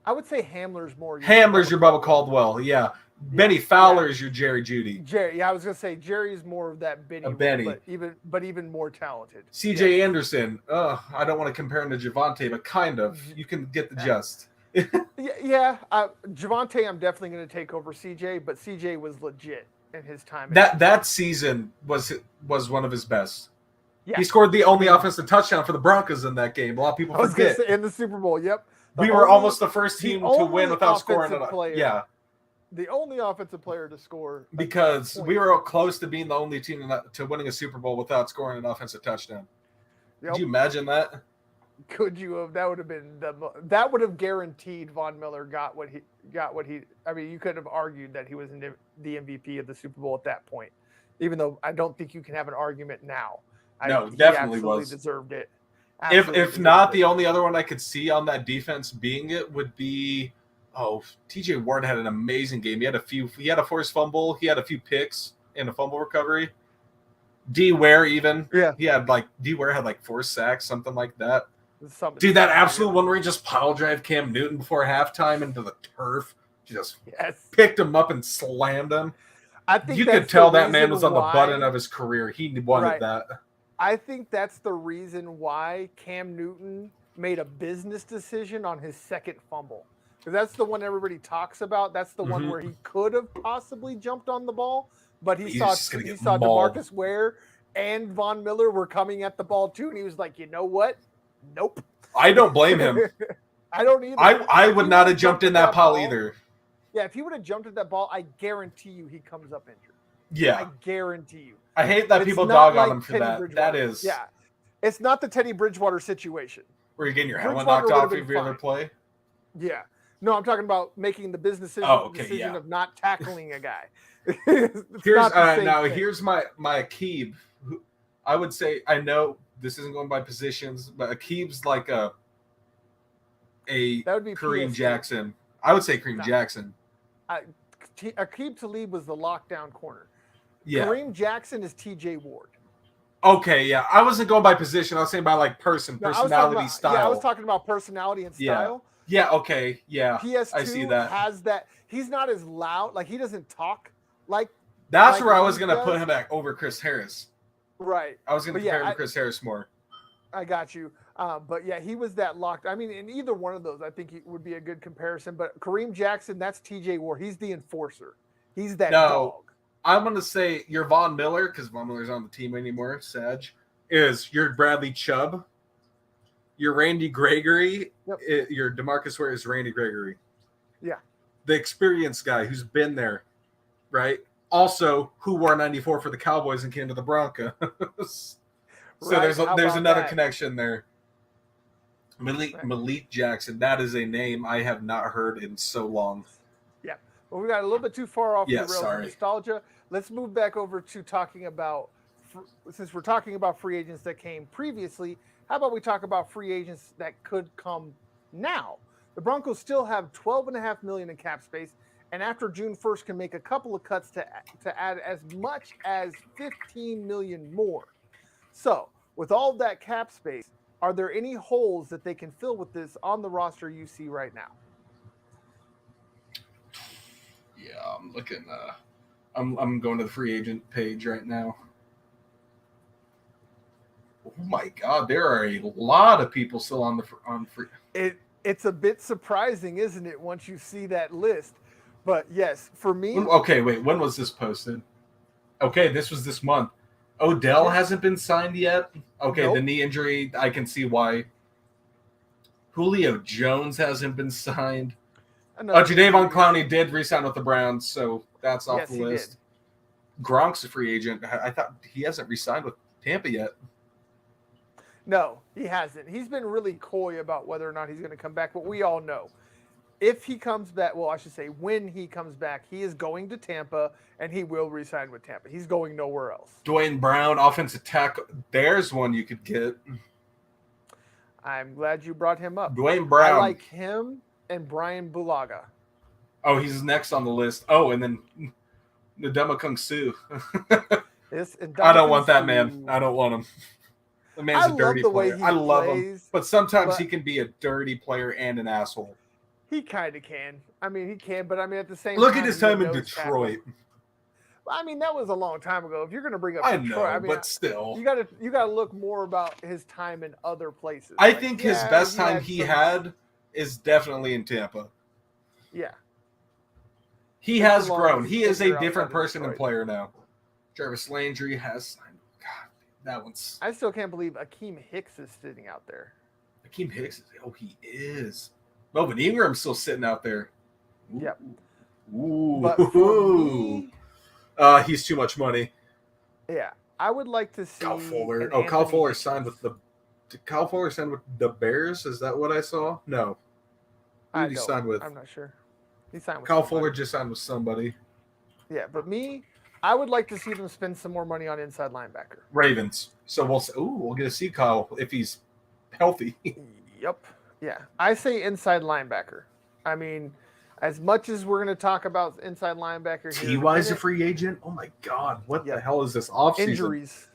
I would say Hamler's more. Hamler's your Bubba Caldwell. Yeah. Benny Fowler is your Jerry Judy. I was gonna say Jerry's more of that Benny. But even more talented. CJ Anderson. I don't want to compare him to Javonte, but kind of. You can get the gist. Javonte, I'm definitely going to take over CJ, but CJ was legit in his time. That season was one of his best. Yeah. He scored the only offensive touchdown for the Broncos in that game. A lot of people forget. In the Super Bowl, yep. We were almost the first team to win without scoring. The only offensive player to score. Because we were close to being the only team to winning a Super Bowl without scoring an offensive touchdown. Yep. Could you imagine that? Could you have? That would have guaranteed Von Miller got what he. I mean, you could have argued that he was the MVP of the Super Bowl at that point. even though I don't think you can have an argument now. No, He definitely absolutely was. deserved it. If not, the only other one I could see on that defense being it would be, TJ Ward had an amazing game. He had a forced fumble, he had a few picks and a fumble recovery. D Ware D Ware had like 4 sacks, something like that. Dude, that absolute one where he just pile drive Cam Newton before halftime into the turf. He just picked him up and slammed him. I think you could tell that man was on the button of his career. He wanted that. I think that's the reason why Cam Newton made a business decision on his second fumble. Because that's the one everybody talks about. That's the one where he could have possibly jumped on the ball, but he saw DeMarcus Ware and Von Miller were coming at the ball too, and he was like, you know what? Nope. I don't blame him. I don't either. I would not have jumped in that pile either. Yeah, if he would have jumped at that ball, I guarantee you he comes up injured. Yeah. I guarantee you. I hate that people dog on him for that. That is. Yeah. It's not the Teddy Bridgewater situation. Where you're getting your helmet knocked off every other play? Yeah. No, I'm talking about making the business decision of not tackling a guy. Here's my Aqib. I would say, I know this isn't going by positions, but Aqib's like that would be Kareem PSG. Jackson. I would say Kareem Jackson. Aqib Talib was the lockdown corner. Yeah. Kareem Jackson is TJ Ward. Okay, yeah. I wasn't going by position. I was saying by like personality, style. Yeah, I was talking about personality and style. Yeah, okay. Yeah. PS2 I see that. has that. He's not as loud. Like, he doesn't talk like. That's where I was going to put him back over Chris Harris. Right. I was going to compare him to Chris Harris more. I got you. But yeah, he was that locked. I mean, in either one of those, I think he would be a good comparison. But Kareem Jackson, that's TJ Ward. He's the enforcer. He's that dog. I'm going to say your Von Miller, because Von Miller's on the team anymore, Sag, is your Bradley Chubb. Your Randy Gregory, your DeMarcus Ware is Randy Gregory. Yeah. The experienced guy who's been there, right? Also, who wore 94 for the Cowboys and came to the Broncos. So there's another connection there. Malik Jackson, that is a name I have not heard in so long. Yeah. Well, we got a little bit too far off the rails of nostalgia. Let's move back over to talking about, since we're talking about free agents that came previously, how about we talk about free agents that could come now? The Broncos still have $12.5 million in cap space, and after June 1st can make a couple of cuts to add as much as $15 million more. So, with all of that cap space, are there any holes that they can fill with this on the roster you see right now? Yeah, I'm looking. I'm going to the free agent page right now. Oh my God, there are a lot of people still on free. It's a bit surprising, isn't it, once you see that list? But yes, for me. Okay, wait. When was this posted? Okay, this was this month. Odell hasn't been signed yet. Okay, nope. The knee injury, I can see why. Julio Jones hasn't been signed. Jadeveon Clowney did re-sign with the Browns, so that's off the list. Gronk's a free agent. I thought he hasn't re-signed with Tampa yet. No, he hasn't. He's been really coy about whether or not he's going to come back, but we all know. If he comes back, well, I should say when he comes back, he is going to Tampa, and he will re-sign with Tampa. He's going nowhere else. Dwayne Brown, offensive tackle. There's one you could get. I'm glad you brought him up. Dwayne Brown. I like him and Brian Bulaga. Oh, he's next on the list. Oh, and then Ndamukong Suh. I don't want that man. I don't want him. The man's a dirty player. I love him. But sometimes he can be a dirty player and an asshole. He kind of can. I mean, he can, but I mean, at the same time. Look at his time in Detroit. I mean, that was a long time ago. If you're going to bring up Detroit, but still. You got to look more about his time in other places. I think his best time he had is definitely in Tampa. Yeah. He has grown. He is a different person and player now. Jarvis Landry has signed. God, that one's. I still can't believe Akeem Hicks is sitting out there. Akeem Hicks? Oh, he is. Melvin Ingram's still sitting out there. Ooh. Yep. Ooh. But for me, he's too much money. Yeah. I would like to see. Kyle Fuller. Oh, Kyle Fuller signed with the. Did Kyle Fuller signed with the Bears? Is that what I saw? No. Who did he sign with? I'm not sure. He signed with Kyle Fuller just signed with somebody. Yeah, but me, I would like to see them spend some more money on inside linebacker. Ravens. So we'll get to see Kyle if he's healthy. Yep. Yeah. I say inside linebacker. I mean, as much as we're going to talk about inside linebacker here, T.Y.'s a free agent. Oh my God! What the hell is this offseason? Injuries.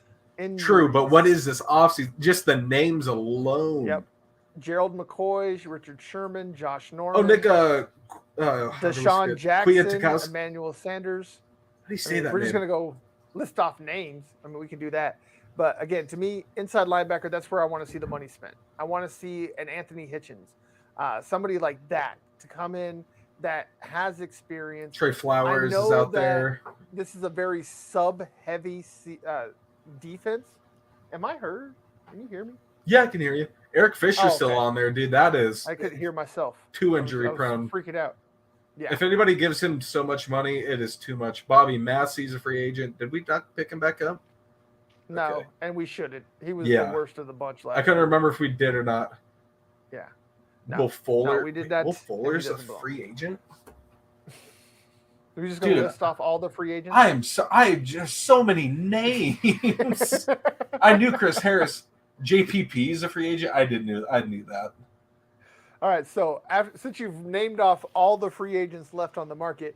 True, but what is this offseason? Just the names alone. Yep. Gerald McCoy, Richard Sherman, Josh Norman. Oh, Nick. Deshaun Jackson, Emmanuel Sanders. How do you say that? We're just going to go list off names. I mean, we can do that. But again, to me, inside linebacker, that's where I want to see the money spent. I want to see an Anthony Hitchens, somebody like that, to come in that has experience. Trey Flowers is out there. This is a very sub-heavy defense. Am I heard? Can you hear me? Yeah, I can hear you. Eric Fisher's still on there, dude. That is. I couldn't hear myself. Too injury prone. Freaking out. Yeah. If anybody gives him so much money, it is too much. Bobby Massey's a free agent. Did we not pick him back up? No, okay. And we shouldn't. He was the worst of the bunch last year. I couldn't remember if we did or not. Yeah. No. Will Fuller? No, we did that. Will Fuller's a free agent? Are we just going to list off all the free agents? I have just so many names. I knew Chris Harris. JPP is a free agent. I knew that. All right, so since you've named off all the free agents left on the market,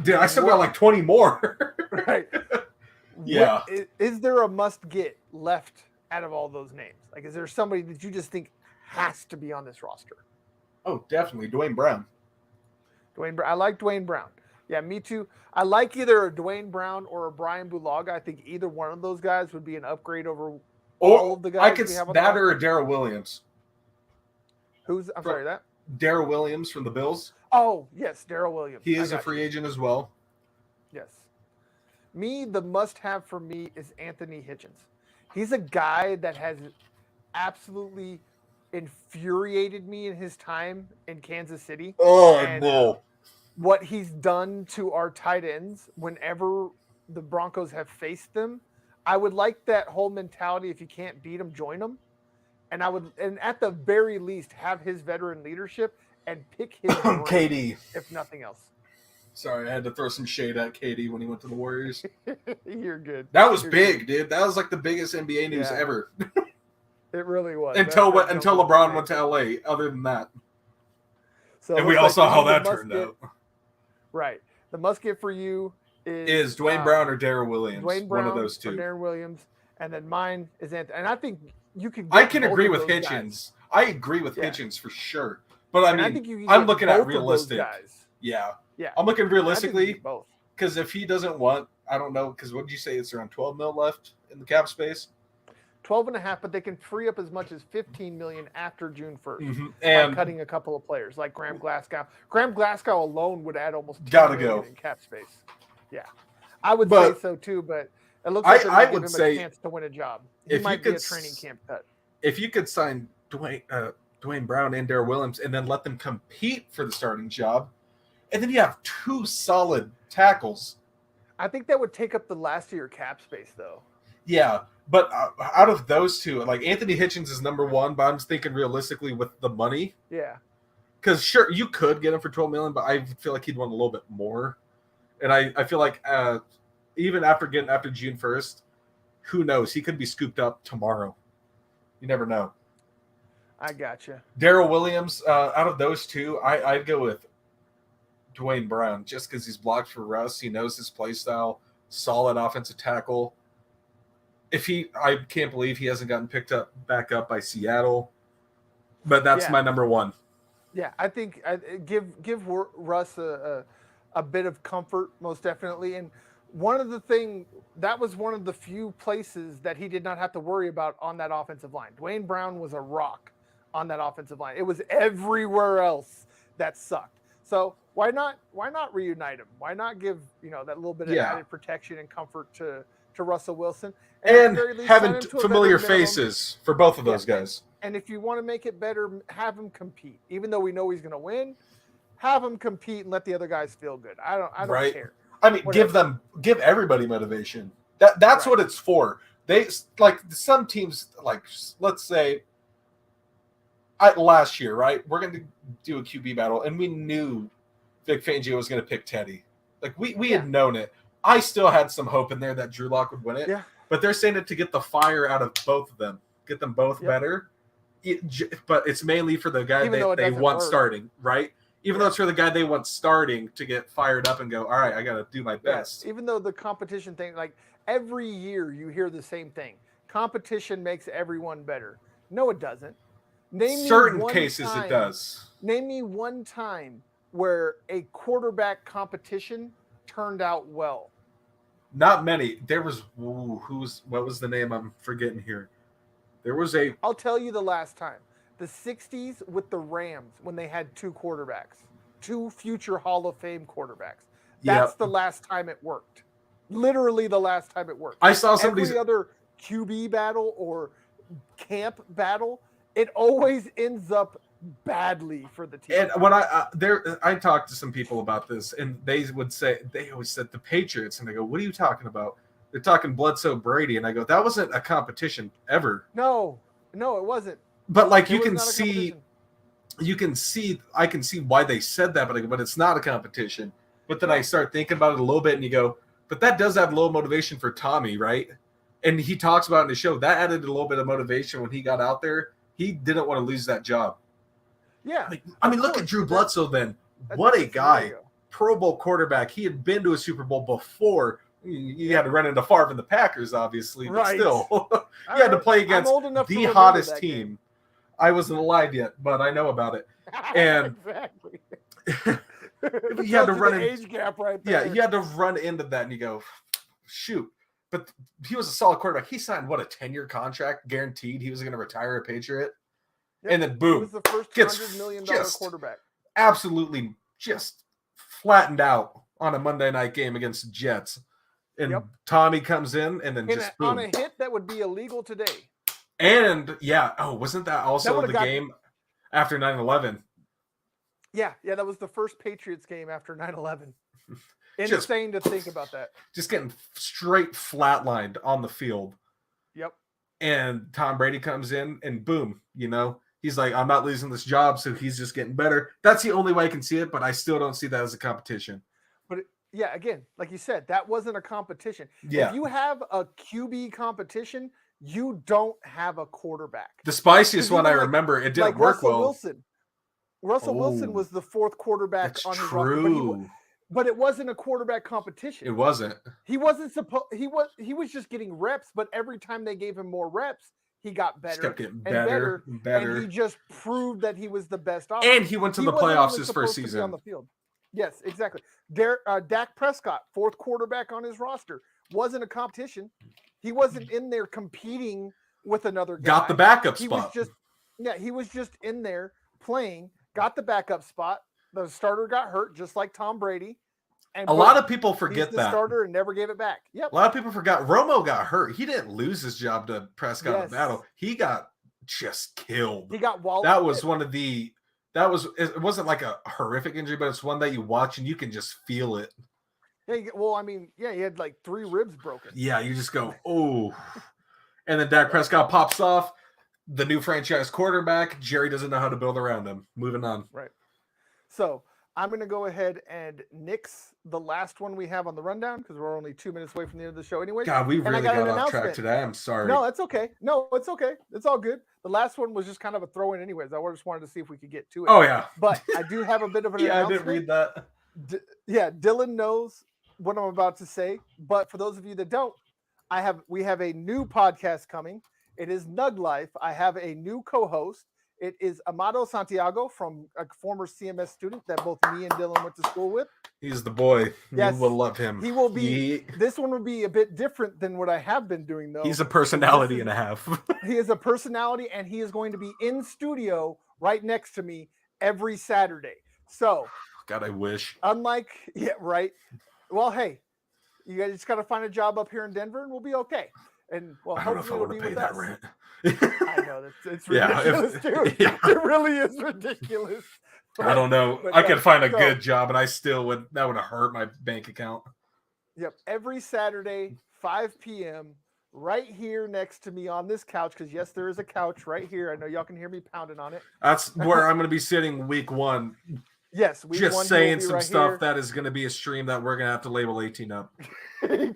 dude, I still got like 20 more. Right. Yeah. Is there a must-get left out of all those names? Like, is there somebody that you just think has to be on this roster? Oh, definitely. Dwayne Brown. I like Dwayne Brown. Yeah, me too. I like either a Dwayne Brown or a Brian Bulaga. I think either one of those guys would be an upgrade over all of the guys we have on that or a Darrell Williams. Sorry, that? Darrell Williams from the Bills. Oh, yes, Darrell Williams. He is a free agent as well. Yes. The must-have for me is Anthony Hitchens. He's a guy that has absolutely infuriated me in his time in Kansas City. Oh, no. What he's done to our tight ends whenever the Broncos have faced them. I would like that whole mentality. If you can't beat them, join them. And at the very least, have his veteran leadership and pick his KD, if nothing else. Sorry, I had to throw some shade at KD when he went to the Warriors. You're good. That was big, dude. That was like the biggest NBA news ever. It really was. Until LeBron went to LA. Other than that, and we all saw how that turned out. Right. The must-get for you is Dwayne Brown or Darrell Williams. Dwayne Brown, one of those two. Or Darrell Williams, and then mine is Anthony. And I think you could. I can agree with Hitchens. Guys. I agree with Hitchens for sure. But I mean, I'm looking at realistic. Yeah. I'm looking realistically because if he doesn't want, I don't know, because what did you say? It's around 12 mil left in the cap space. 12.5, but they can free up as much as 15 million after June 1st and by cutting a couple of players like Graham Glasgow. Graham Glasgow alone would add almost 10 million in cap space. Yeah, I would say so too, but it looks like I would give him a chance to win a job. He might be a training camp cut. If you could sign Dwayne Brown and Darrell Williams and then let them compete for the starting job, and then you have two solid tackles. I think that would take up the last of your cap space, though. Yeah, but out of those two, like Anthony Hitchens is number one, but I'm just thinking realistically with the money. Yeah. Because sure, you could get him for $12 million, but I feel like he'd want a little bit more. And I feel like even after June 1st, who knows? He could be scooped up tomorrow. You never know. I gotcha. Darrell Williams, out of those two, I'd go with Dwayne Brown just because he's blocked for Russ. He knows his play style, solid offensive tackle. I can't believe he hasn't gotten picked back up by Seattle, but that's my number one. Yeah, I think give Russ a bit of comfort, most definitely. And that was one of the few places that he did not have to worry about on that offensive line. Dwayne Brown was a rock on that offensive line. It was everywhere else that sucked. So why not reunite him? Why not give that little bit of added protection and comfort to Russell Wilson and having familiar faces for both of those guys. And if you want to make it better, have him compete. Even though we know he's going to win, have him compete and let the other guys feel good. I don't care. I mean, give everybody motivation. That's what it's for. They like some teams, like let's say last year, right? We're going to do a QB battle, and we knew Vic Fangio was going to pick Teddy. Like we had known it. I still had some hope in there that Drew Lock would win it. Yeah. But they're saying it to get the fire out of both of them, get them both better. But it's mainly for the guy they want starting, right? Even though it's for the guy they want starting to get fired up and go, all right, I got to do my best. Even though the competition thing, like every year you hear the same thing. Competition makes everyone better. No, it doesn't. Certain cases it does. Name me one time where a quarterback competition turned out well. Not many. There was what was the name I'm forgetting here? There was I'll tell you the last time. The 60s with the Rams when they had two quarterbacks, two future Hall of Fame quarterbacks. That's the last time it worked. Literally the last time it worked. I saw somebody's every other QB battle or camp battle, it always ends up badly for the team. And when I talked to some people about this, and they always said the Patriots, and I go, what are you talking about? They're talking Bledsoe Brady, and I go, that wasn't a competition ever. No, it wasn't. But like I can see why they said that, but it's not a competition. But then I start thinking about it a little bit, and you go, but that does add low motivation for Tommy, right? And he talks about it in the show that added a little bit of motivation when he got out there. He didn't want to lose that job. Yeah. I mean, look at Drew Bledsoe then. What a guy. Pro Bowl quarterback. He had been to a Super Bowl before. You had to run into Favre and the Packers, obviously, but still. You had to play against the hottest team. I wasn't alive yet, but I know about it. And exactly. You had to run the age gap right there. Yeah, you had to run into that, and you go, shoot. But he was a solid quarterback. He signed, a 10-year contract, guaranteed he was going to retire a Patriot. Yep. And then, boom. He was the first $100 million quarterback. Absolutely just flattened out on a Monday night game against the Jets. And Tommy comes in, and then just boom. On a hit that would be illegal today. And, wasn't that also the game after 9/11? Yeah, that was the first Patriots game after 9/11. Insane to think about that. Just getting straight flatlined on the field. Yep. And Tom Brady comes in and boom, he's like, I'm not losing this job, so he's just getting better. That's the only way I can see it, but I still don't see that as a competition. But again, like you said, that wasn't a competition. Yeah. If you have a QB competition, you don't have a quarterback. The spiciest one I remember, it didn't work well. Russell Wilson was the fourth quarterback on his roster. But it wasn't a quarterback competition. It wasn't. He wasn't supposed. He was just getting reps. But every time they gave him more reps, he got better. Just kept getting better. And he just proved that he was the best option. And he went to the playoffs his first season on the field. Yes, exactly. Dak Prescott, fourth quarterback on his roster, wasn't a competition. He wasn't in there competing with another guy. Got the backup spot. He was just in there playing. Got the backup spot. The starter got hurt, just like Tom Brady. And a lot of people forget the starter and never gave it back. Yep. A lot of people forgot Romo got hurt. He didn't lose his job to Prescott in battle. He got just killed. He got walled. That was one of the. It wasn't like a horrific injury, but it's one that you watch and you can just feel it. Yeah. Well, I mean, he had like 3 ribs broken. Yeah, you just go, oh. And then Dak Prescott pops off. The new franchise quarterback. Jerry doesn't know how to build around him. Moving on. Right. So I'm going to go ahead and nix the last one we have on the rundown because we're only 2 minutes away from the end of the show anyway. God, we really got off track today. I'm sorry. No, it's okay. It's okay. It's all good. The last one was just kind of a throw in anyways. I just wanted to see if we could get to it. Oh, yeah. But I do have a bit of an announcement. I didn't read that. Dylan knows what I'm about to say. But for those of you that don't, we have a new podcast coming. It is Nug Life. I have a new co-host. It is Amado Santiago, from a former CMS student that both me and Dylan went to school with. He's the boy. Yes, you will love him. He will be. This one will be a bit different than what I have been doing, though. He's a personality and a half. He is a personality, and he is going to be in studio right next to me every Saturday. So, God, I wish. Right. Well, hey, you guys just got to find a job up here in Denver, and we'll be okay. And well, I don't know if I want to pay that rent. I know it's ridiculous too. Yeah. It really is ridiculous. But, I don't know. I could find a good job, and I still would. That would have hurt my bank account. Yep. Every Saturday, 5 p.m., right here next to me on this couch. Because yes, there is a couch right here. I know y'all can hear me pounding on it. That's where I'm going to be sitting week 1. Yes, week Just 1 saying will be some right stuff here. that is going to be a stream that we're going to have to label 18 up. 18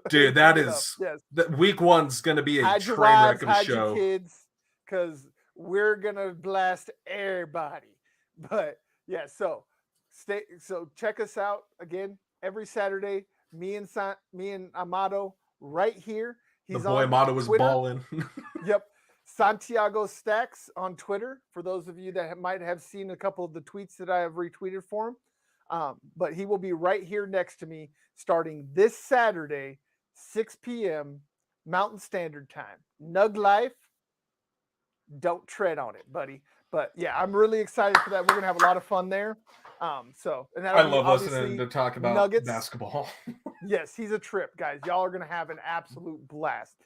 Dude, that 18 is yes. week 1's going to be a Hide your train wives, wreck of a hide your show. kids, because we're gonna blast everybody. But yeah, so check us out again every Saturday. Me and Amato right here. The He's boy on motto was Twitter. balling. Yep. Santiago Stacks on Twitter, for those of you that might have seen a couple of the tweets that I have retweeted for him. But he will be right here next to me starting this Saturday, 6 p.m. Mountain Standard Time. Nug Life, don't tread on it, buddy. But yeah, I'm really excited for that. We're going to have a lot of fun there. And I love listening to talk about Nuggets. basketball. Yes, he's a trip, guys. Y'all are going to have an absolute blast.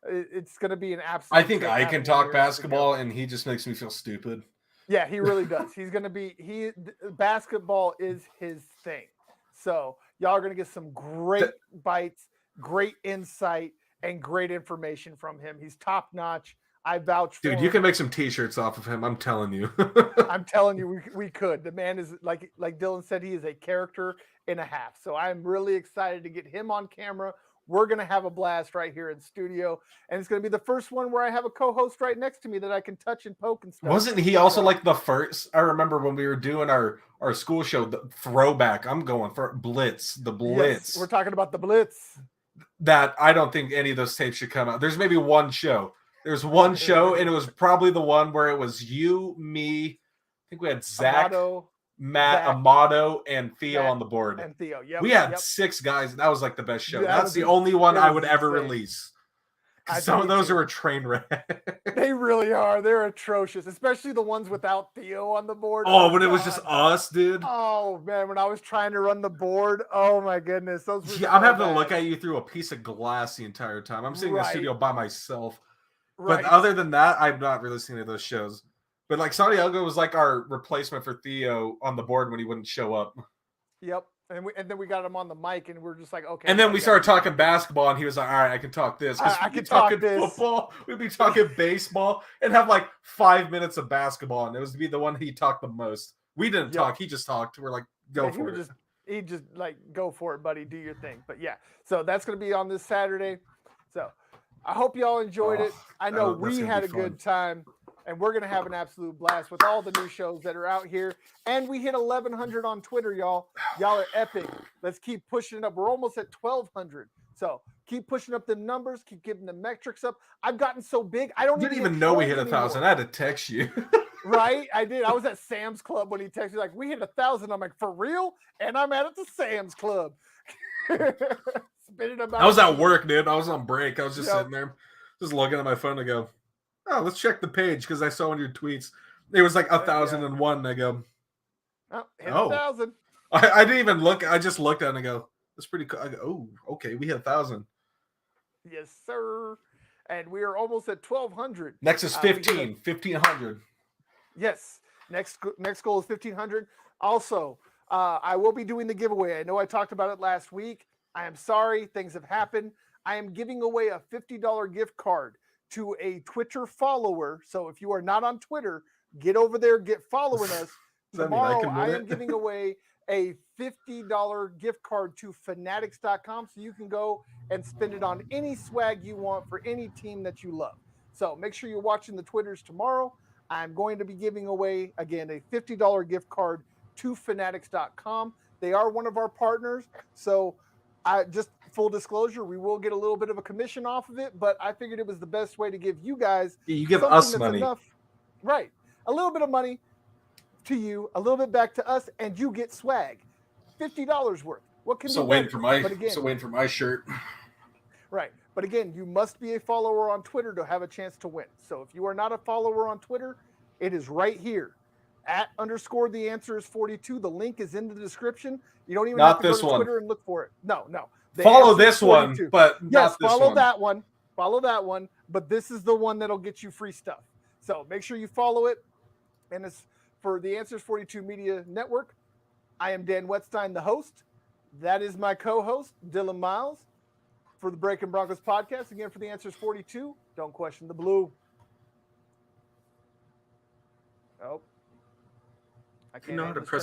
It's going to be an absolute I think trip I having can him talk here basketball, together. and he just makes me feel stupid. Yeah, he really does. He's going to be basketball is his thing. So y'all are going to get some great bites, great insight, and great information from him. He's top notch. I vouch for him. Dude, you can make some t-shirts off of him. I'm telling you. I'm telling you, we could. The man is, like Dylan said, he is a character and a half. So I'm really excited to get him on camera. We're going to have a blast right here in studio. And it's going to be the first one where I have a co-host right next to me that I can touch and poke and stuff. Wasn't he also like the first? I remember when we were doing our school show, the throwback. I'm going for Blitz, the Blitz. Yes, we're talking about the Blitz. That I don't think any of those tapes should come out. There's maybe one show. There's one show, and it was probably the one where it was you, me. I think we had Zach, Matt, Amato, and Theo on the board. And Theo, yep. We had 6 guys. That was like the best show. Yeah, that's the only one I would ever release. Some of those are a train wreck. They really are. They're atrocious, especially the ones without Theo on the board. Oh, when it was just us, dude. Oh man, when I was trying to run the board, oh my goodness, those were. Yeah, I'm having to look at you through a piece of glass the entire time. I'm sitting in the studio by myself. But other than that, I'm not really seeing any of those shows. But like Santiago was like our replacement for Theo on the board when he wouldn't show up. Yep. And then we got him on the mic, and we're just like, okay. And then we started talking basketball, and he was like, all right, I can talk this. I can talking talk this. Football. We'd be talking baseball and have like 5 minutes of basketball, and it was to be the one he talked the most. We didn't talk. He just talked. We're like, go for it. He just like, go for it, buddy. Do your thing. But yeah, so that's going to be on this Saturday. So I hope y'all enjoyed it. I know we had a good time. And we're going to have an absolute blast with all the new shows that are out here. And we hit 1,100 on Twitter, y'all. Y'all are epic. Let's keep pushing it up. We're almost at 1,200. So keep pushing up the numbers. Keep giving the metrics up. I've gotten so big. I don't even know we hit 1,000. I had to text you. Right? I did. I was at Sam's Club when he texted me like, we hit 1,000. I'm like, for real? And I'm at the Sam's Club. I was at work, dude. I was on break. I was just sitting there, just looking at my phone to go, oh, let's check the page because I saw one of your tweets. It was like 1,001. And I go, hit 1,000. I didn't even look. I just looked at it and I go, that's pretty cool. I go, oh, okay, we hit 1,000. Yes, sir. And we are almost at 1,200. Next is 1,500. Yes. Next goal is 1,500. Also, I will be doing the giveaway. I know I talked about it last week. I am sorry. Things have happened. I am giving away a $50 gift card to a Twitter follower. So if you are not on Twitter, get over there, get following us. Tomorrow, I am giving away a $50 gift card to fanatics.com so you can go and spend it on any swag you want for any team that you love. So make sure you're watching the Twitters tomorrow. I'm going to be giving away, again, a $50 gift card to fanatics.com. They are one of our partners. So just full disclosure, we will get a little bit of a commission off of it, but I figured it was the best way to give you guys. You give us money. Enough, right. A little bit of money to you, a little bit back to us, and you get swag. $50 worth. What can so be waiting for my shirt. Right. But again, you must be a follower on Twitter to have a chance to win. So if you are not a follower on Twitter, it is right here. @ the answer is 42. The link is in the description. You don't even have to go to Twitter and look for it. No. Follow this one, but yes, follow that one. Follow that one. But this is the one that'll get you free stuff. So make sure you follow it. And it's for the Answers 42 Media Network. I am Dan Wetstein, the host. That is my co-host, Dylan Miles, for the Breakin Broncos podcast. Again, for the Answers 42, don't question the blue. Oh. I You know how handle to this press